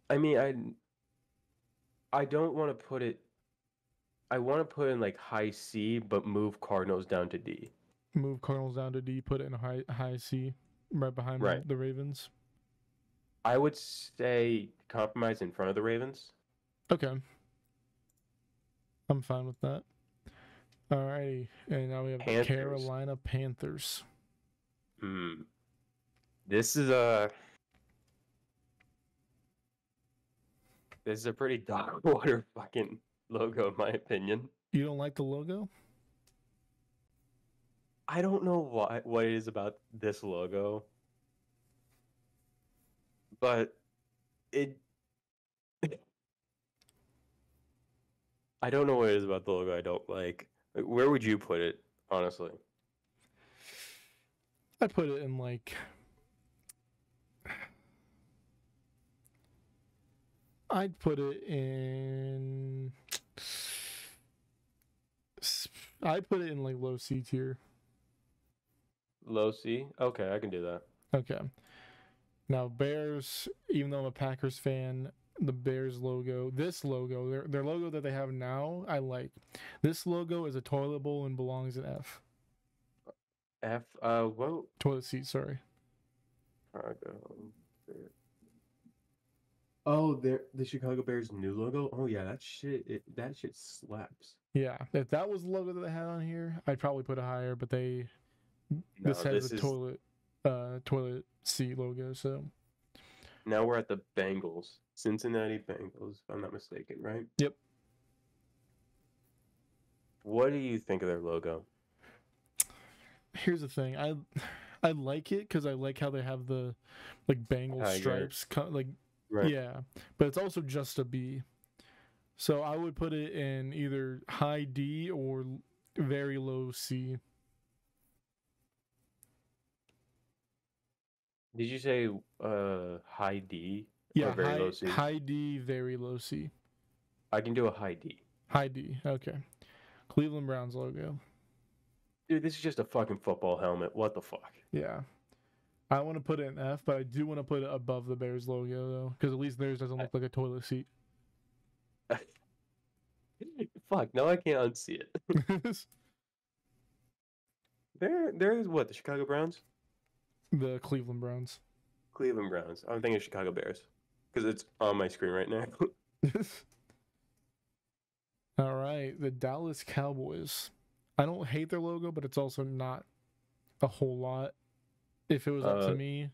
I mean, I don't want to put it. I want to put in like high C, but move Cardinals down to D. Move Cardinals down to D. Put it in high C, right behind the Ravens. I would say compromise in front of the Ravens. Okay. I'm fine with that. Alrighty, and now we have the Carolina Panthers. This is a pretty dog water fucking logo, in my opinion. You don't like the logo? I don't know what it is about this logo, but I don't know what it is about the logo I don't like. Where would you put it, honestly? I'd put it in like... I'd put it in... I'd put it in like low C tier. Low C? Okay, I can do that. Okay. Now, Bears, even though I'm a Packers fan, the Bears logo, this logo, their logo that they have now, I like. This logo is a toilet bowl and belongs in F. F, what? Toilet seat, sorry. Oh, the Chicago Bears new logo? Oh yeah, that shit slaps. Yeah, if that was the logo that they had on here, I'd probably put it higher, but this has a toilet seat logo, so. Now we're at the Bengals. Cincinnati Bengals, if I'm not mistaken, right? Yep. What do you think of their logo? Here's the thing. I like it because I like how they have the like Bengal stripes, like right. Yeah, but it's also just a B. So I would put it in either high D or very low C. Did you say high D? Yeah, or very low C? High D, very low C. I can do a high D. High D, okay. Cleveland Browns logo. Dude, this is just a fucking football helmet. What the fuck? Yeah. I want to put it in F, but I do want to put it above the Bears logo, though, because at least theirs doesn't look like a toilet seat. Fuck, now I can't unsee it. There's what, the Chicago Browns? The Cleveland Browns. Cleveland Browns. I'm thinking Chicago Bears, because it's on my screen right now. All right, the Dallas Cowboys. I don't hate their logo, but it's also not a whole lot. If it was up to me.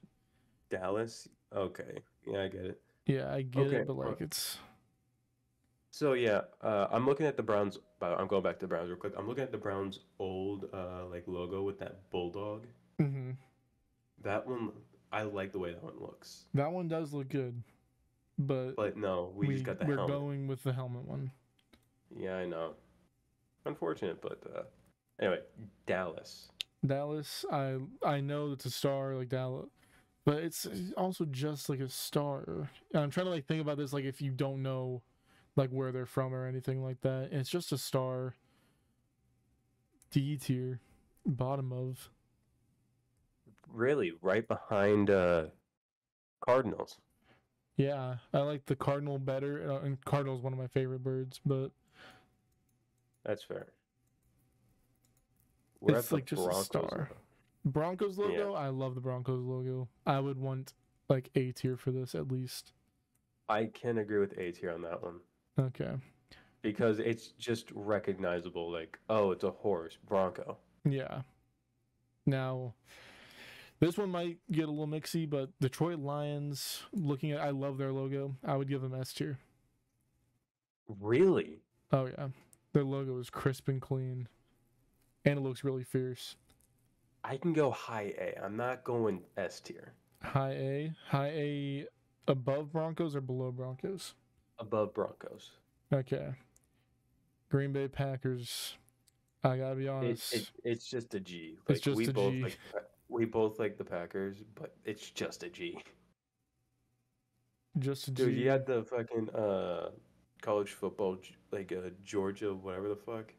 Dallas? Okay. Yeah, I get it. Yeah, I get it, but like it's... So yeah, I'm looking at the Browns, I'm going back to the Browns real quick. I'm looking at the Browns' old like logo with that bulldog. Mm-hmm. That one, I like the way that one looks. That one does look good. but But no, we just got the we're helmet. going with the helmet one. Yeah, I know. Unfortunate, but anyway, Dallas. Dallas, I know it's a star like Dallas, but it's also just like a star. And I'm trying to like think about this like if you don't know like where they're from or anything like that. And it's just a star. D tier, bottom of. Really, right behind Cardinals. Yeah, I like the cardinal better, and cardinal's one of my favorite birds, but That's fair. We're at it's the like just a Broncos star. now. Broncos Yeah, logo, I love the Broncos logo. I would want like A tier for this at least. I can agree with A tier on that one Okay. because it's just recognizable. Like, oh, it's a horse, Bronco. Yeah. Now, this one might get a little mixy, but Detroit Lions, looking at, I love their logo. I would give them S tier. Really? Oh, yeah. Their logo is crisp and clean, and it looks really fierce. I can go high A. I'm not going S tier. High A. High A above Broncos or below Broncos? Above Broncos. Okay. Green Bay Packers. I gotta be honest. It's just a G. It's Like just a G. we both like the Packers, but it's just a G. Just a Dude, you G. had the fucking college football like Georgia, whatever the fuck.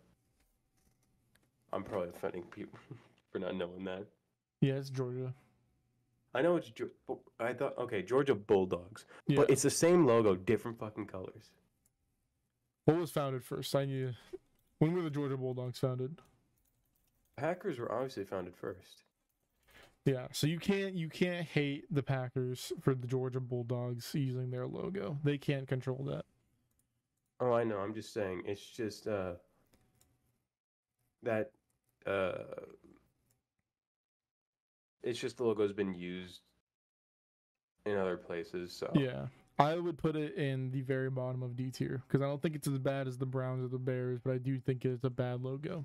I'm probably offending people for not knowing that. Yeah, it's Georgia. I know it's I thought okay, Georgia Bulldogs, Yeah. but it's the same logo, different fucking colors. What was founded first? I knew. When were the Georgia Bulldogs founded? Packers were obviously founded first. Yeah, so you can't hate the Packers for the Georgia Bulldogs using their logo. They can't control that. Oh, I know. I'm just saying. It's just that uh it's just the logo's been used in other places, so Yeah. I would put it in the very bottom of D tier because I don't think it's as bad as the Browns or the Bears, but I do think it's a bad logo.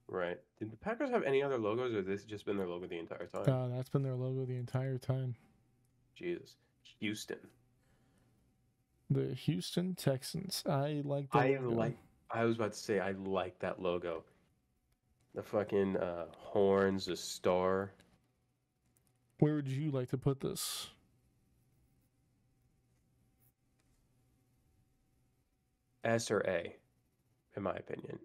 right. Did the Packers have any other logos, or has this just been their logo the entire time? That's been their logo the entire time. Jesus. Houston. The Houston Texans. I like their I logo. like I was about to say I like that logo. The fucking horns, the star. Where would you like to put this? S or A, in my opinion.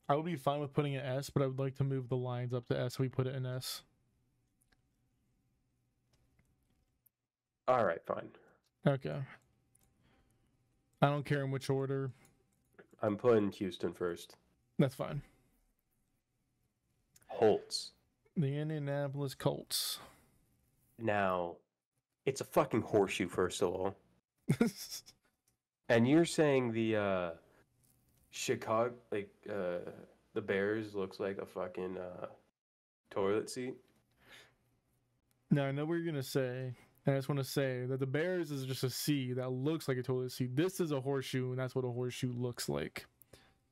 I would be fine with putting an S, but I would like to move the lines up to S so we put it in S. All right, fine. Okay. I don't care in which order. I'm putting Houston first. That's fine. Holtz. The Indianapolis Colts. Now, it's a fucking horseshoe, first of all. And you're saying the Chicago, like the Bears looks like a fucking toilet seat? Now, I know what you're going to say. And I just want to say that the Bears is just a C that looks like a toilet seat. This is a horseshoe, and that's what a horseshoe looks like.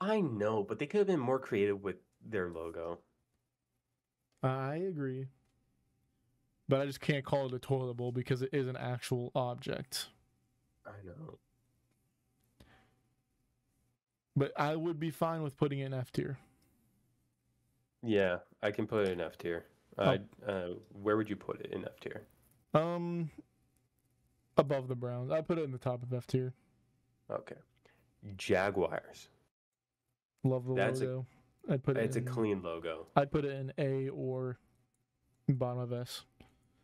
I know, but they could have been more creative with their logo. I agree. But I just can't call it a toilet bowl because it is an actual object. I know. But I would be fine with putting it in F tier. Yeah, I can put it in F tier. Where would you put it in F tier? Above the Browns. I put it in the top of F tier. Okay. Jaguars. Love the logo. I'd put it It's a clean logo. I'd put it in A or bottom of S.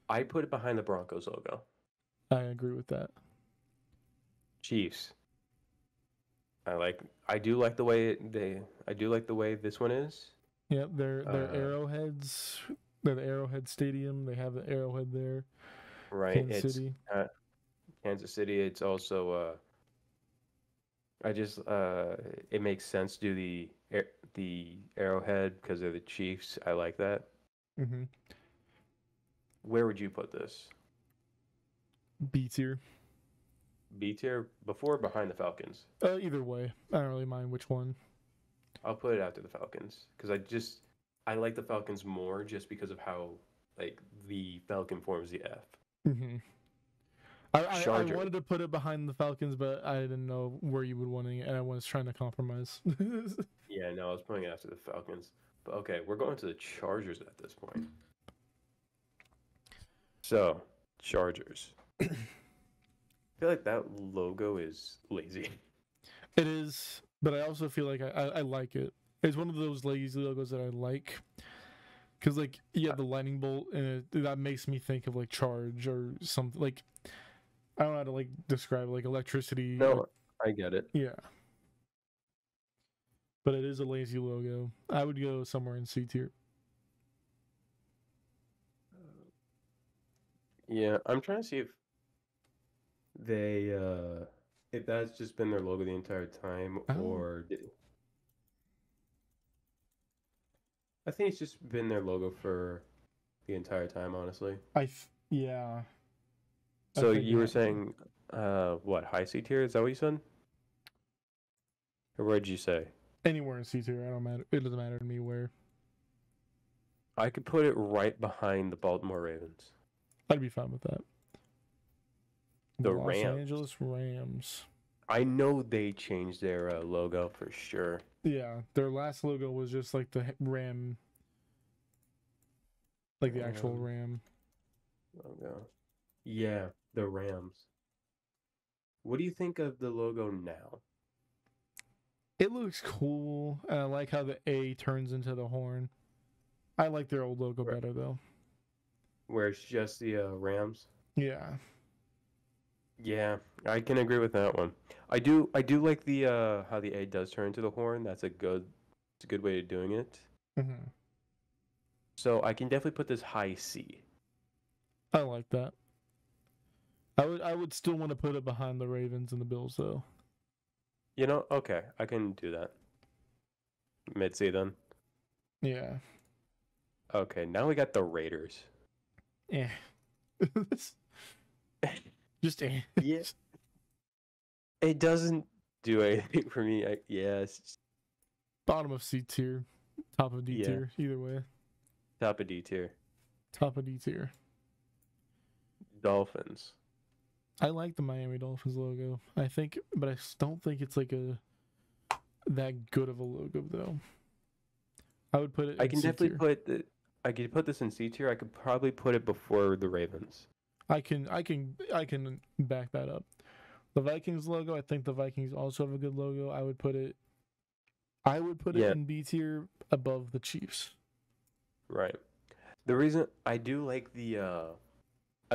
I put it behind the Broncos logo. I agree with that. Chiefs. I do like the way this one is. Yep, they're arrowheads. They're the Arrowhead Stadium. They have an arrowhead there. Right. Kansas City. Kansas City. It's also it makes sense to do the arrowhead because they're the Chiefs. I like that. Mm-hmm. Where would you put this? B tier. B tier before or behind the Falcons? Either way, I don't really mind which one. I'll put it after the Falcons because I like the Falcons more just because of how like the Falcon forms the F. Mm-hmm. I Charger. wanted to put it behind the Falcons, but I didn't know where you would want it, and I was trying to compromise. Yeah, no, I was putting it after the Falcons. But okay, we're going to the Chargers at this point. So, Chargers. I feel like that logo is lazy. It is, but I also feel like I like it. It's one of those lazy logos that I like. Because, like, yeah, the lightning bolt, and that makes me think of, like, charge or something. Like, I don't know how to, like, describe, like, electricity. No, I get it. Yeah. But it is a lazy logo. I would go somewhere in C tier. Yeah, I'm trying to see they if that's just been their logo the entire time Oh, or I think it's just been their logo for the entire time, honestly. yeah, I So think it you were has to. saying what, high C tier? Is that what you said? Or what did you say? Anywhere in C tier, I don't matter. It doesn't matter to me where. I could put it right behind the Baltimore Ravens. I'd be fine with that. The The Los Rams. Angeles Rams. I know they changed their logo for sure. Yeah, their last logo was just like the ram, like the actual Ram ram. logo. Yeah, the Rams. What do you think of the logo now? It looks cool, and I like how the A turns into the horn. I like their old logo Where, better though. where it's just the Rams? Yeah, Yeah, I can agree with that one. I do like the how the A does turn into the horn. It's a good way of doing it. hmm So I can definitely put this high C. I like that. I would still want to put it behind the Ravens and the Bills though. You know, okay, I can do that. Mid C then. Yeah, Okay, now we got the Raiders. yeah. Just Yeah, it doesn't do anything for me. Yeah, bottom of C tier, top of D yeah, tier. Either way, top of D tier. top of D tier. Dolphins. I like the Miami Dolphins logo. I think, but I don't think it's like a that good of a logo though. I would put it I in can C definitely tier. I could put this in C tier. I could probably put it before the Ravens. I can back that up. The Vikings logo, I think the Vikings also have a good logo. I would put it Yeah, in B tier above the Chiefs. right. The reason I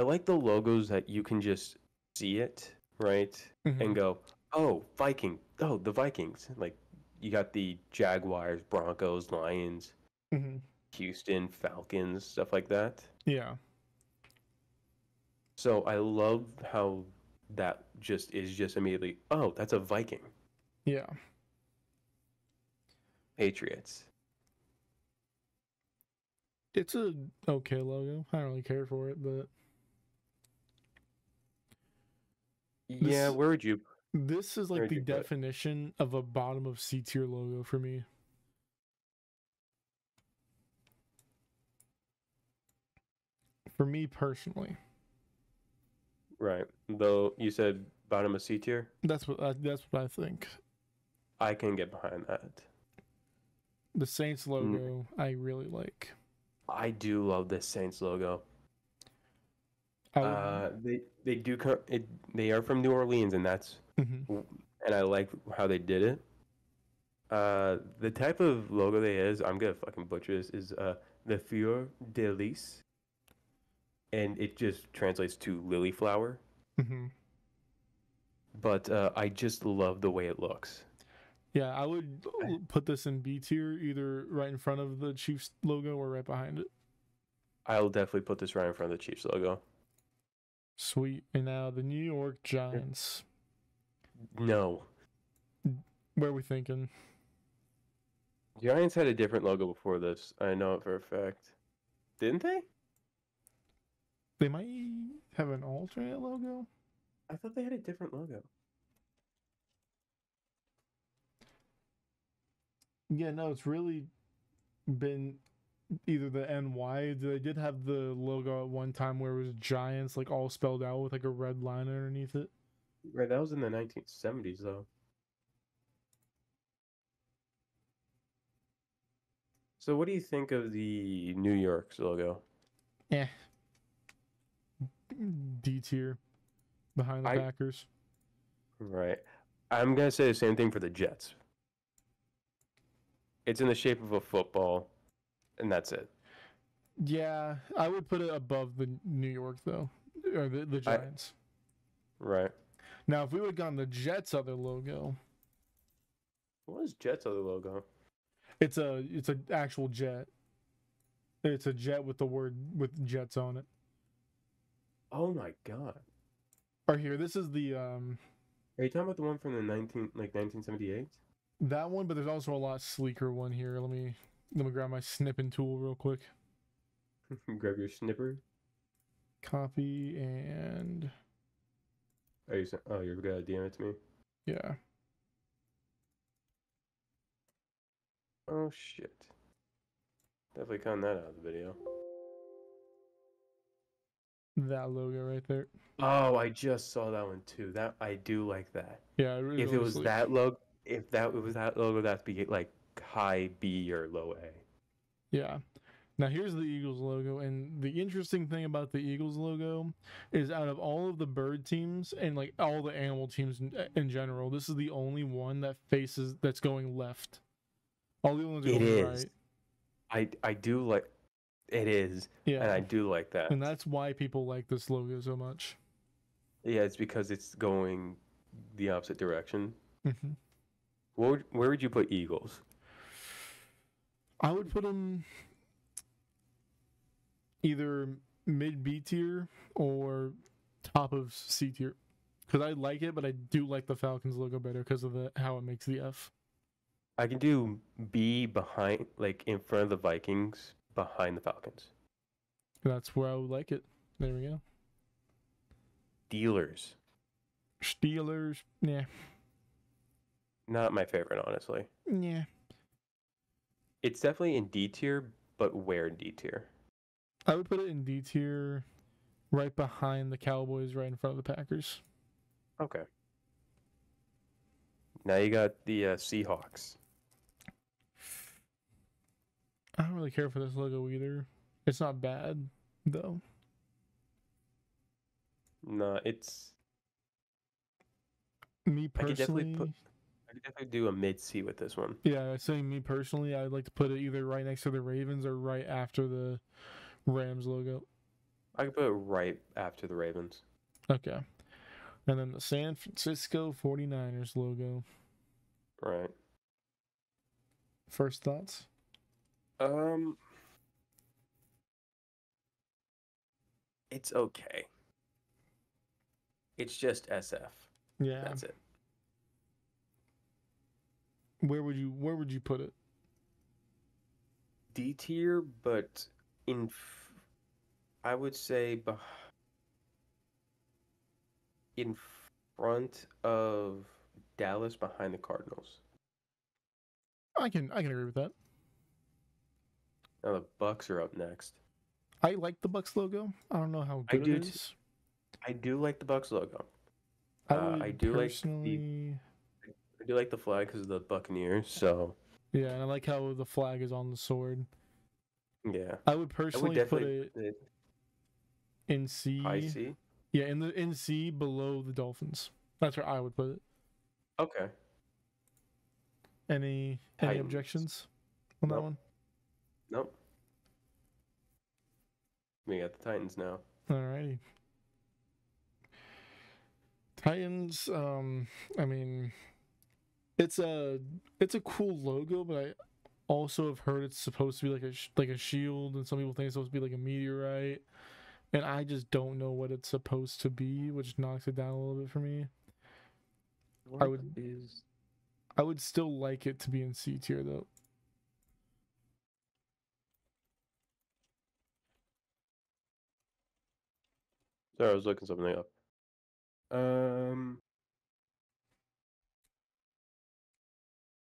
like the logos that you can just see it, right? Mm-hmm. And go, "Oh, Viking. Oh, the Vikings." Like you got the Jaguars, Broncos, Lions, Mm-hmm. Houston, Falcons, stuff like that. Yeah. So I love how that just immediately, "Oh, that's a Viking." Yeah. Patriots. It's a okay logo. I don't really care for it, but Yeah, this this is where like would the you put? definition of a bottom of C tier logo for me. For me personally. Right. Though you said bottom of C tier, That's what I think. I can get behind that. The Saints Mm, logo I really like. I do love this Saints logo. I would. They do come it. They are from New Orleans, and Mhm. and I like how they did it. The type of logo they is, I'm gonna fucking butcher this, is the Fleur de Lis, and it just translates to lily flower. Mhm. But I just love the way it looks. Yeah, I would put this in B tier, either right in front of the Chiefs logo or right behind it. I'll definitely put this right in front of the Chiefs logo. Sweet. And now the New York Yeah. Giants. No, Where are we thinking? Giants had a different logo before this. I know it for a fact. Didn't they? They might have an alternate logo. I thought they had a different logo. Yeah, no, it's really been either the NY. They did have the logo at one time where it was Giants, like all spelled out with like a red line underneath it. Right, that was in the 1970s though. So what do you think of the New York's logo? Eh, D tier behind the I Packers. right. I'm gonna say the same thing for the Jets. It's in the shape of a football, and that's it. Yeah, I would put it above the New York though, or the I Giants. right. Now, if we would have gotten the Jets' other logo, What is Jets other logo? it's an actual jet. It's a jet with the word with Jets on it. Oh my God. Or here, this is the Are you talking about the one from the 1978? that one, but there's also a lot sleeker one here. Let me grab my snipping tool real quick. Grab your snipper. Copy and Oh, you're gonna DM it to me? yeah. Oh shit. Definitely cutting that out of the video. That logo right there. Oh, I just saw that one too. That I do like that. Yeah, it was If it really was sleek. that logo, if that it was that logo, that'd be like high B or low A. Yeah. Now here's the Eagles logo, and the interesting thing about the Eagles logo is out of all of the bird teams and like all the animal teams in general, this is the only one that's going left. All the other ones are It going is. right. I do like it is, and Yeah. I do like that. And that's why people like this logo so much. Yeah, it's because it's going the opposite direction. Mm-hmm. Where would you put Eagles? I would put them either mid B tier or top of C tier because I like it, but I do like the Falcons logo better because of the how it makes the F. I can do B behind, like in front of the Vikings, behind the Falcons. That's where I would like it. There we go. Steelers, Steelers, yeah, not my favorite, honestly. yeah. It's definitely in D tier, but where in D tier? I would put it in D tier, right behind the Cowboys, right in front of the Packers. Okay. Now you got the Seahawks. I don't really care for this logo either. It's not bad though. No, it's. Me I could definitely put. personally, I could definitely do a mid C with this one. yeah, saying me personally, I'd like to put it either right next to the Ravens or right after the Rams logo. I could put it right after the Ravens. Okay. And then the San Francisco 49ers logo. Right. First thoughts? Um, it's okay. It's just SF. Yeah. That's it. Where would you put it? D tier, but I would say in front of Dallas, behind the Cardinals. I can agree with that. Now the Bucks are up next. I like the Bucks logo. I don't know how I good do it too. is. I do like the Bucks logo. I would I do personally I do like the flag because of the Buccaneers. So yeah, and I like how the flag is on the sword. yeah, I would I personally would put definitely it put it in C. high C. Yeah, in C below the Dolphins. That's where I would put it. Okay. Any Titans. objections on that Nope. one? Nope. We got the Titans now. Alrighty. Titans, I mean, it's a cool logo, but I also have heard it's supposed to be like a shield, and some people think it's supposed to be like a meteorite, and I just don't know what it's supposed to be, which knocks it down a little bit for me. What I would still like it to be in C tier though. Sorry, I was looking something up. Um,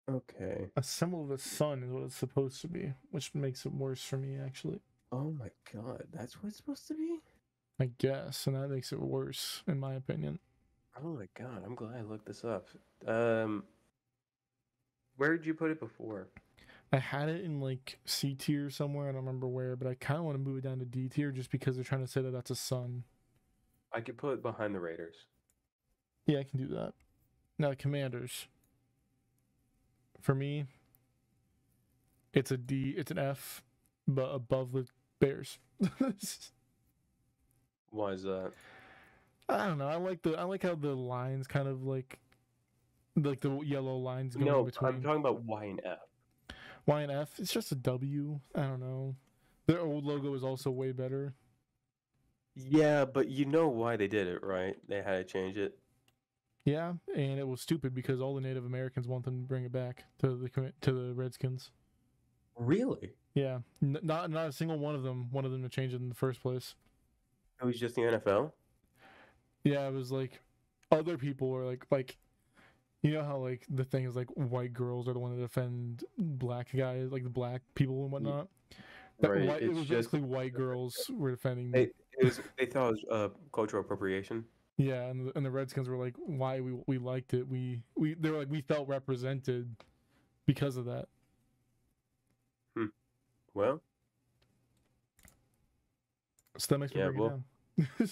Okay. A symbol of the sun is what it's supposed to be, which makes it worse for me, actually. Oh my god, that's what it's supposed to be? I guess, and that makes it worse, in my opinion. Oh my god, I'm glad I looked this up. Where did you put it before? I had it in like C tier somewhere. I don't remember where, but I kind of want to move it down to D tier just because they're trying to say that that's a sun. I could put it behind the Raiders. Yeah, I can do that. Now, Commanders. For me, it's a D. It's an F, but above the Bears. Why is that? I don't know. I like how the lines kind of like the yellow lines going in No, I'm between. talking about Y and F. Y and F. It's just a W. I don't know. Their old logo is also way better. Yeah, but you know why they did it, right? They had to change it. Yeah, and it was stupid because all the Native Americans want them to bring it back to the Redskins. Really? Yeah, not a single one of them wanted them to change it in the first place. It was just the NFL? Yeah, it was like other people were like you know how like the thing is like white girls are the one that defend black guys, like the black people and whatnot. That Right. it It's was just basically white girls were defending. they thought it was cultural appropriation. Yeah, and the Redskins were like, why we liked it. They were like we felt represented because of that. Hmm. Well, So that makes me yeah, break it well, down.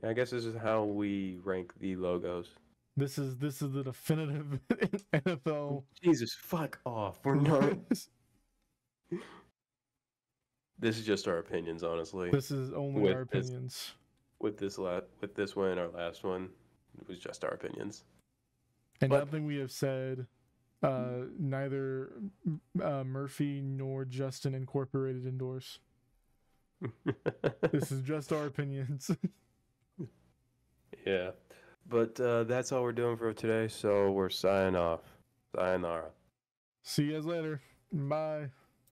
yeah, I guess this is how we rank the logos. This is the definitive NFL. Jesus, fuck off. We're not. This is just our opinions, honestly. This is only With our this, opinions. with this one, our last one, it was just our opinions. And But nothing we have said, neither Murphy nor Justin Incorporated endorse. This is just our opinions. yeah, but that's all we're doing for today. So we're signing off. Sayonara. See you guys later. Bye.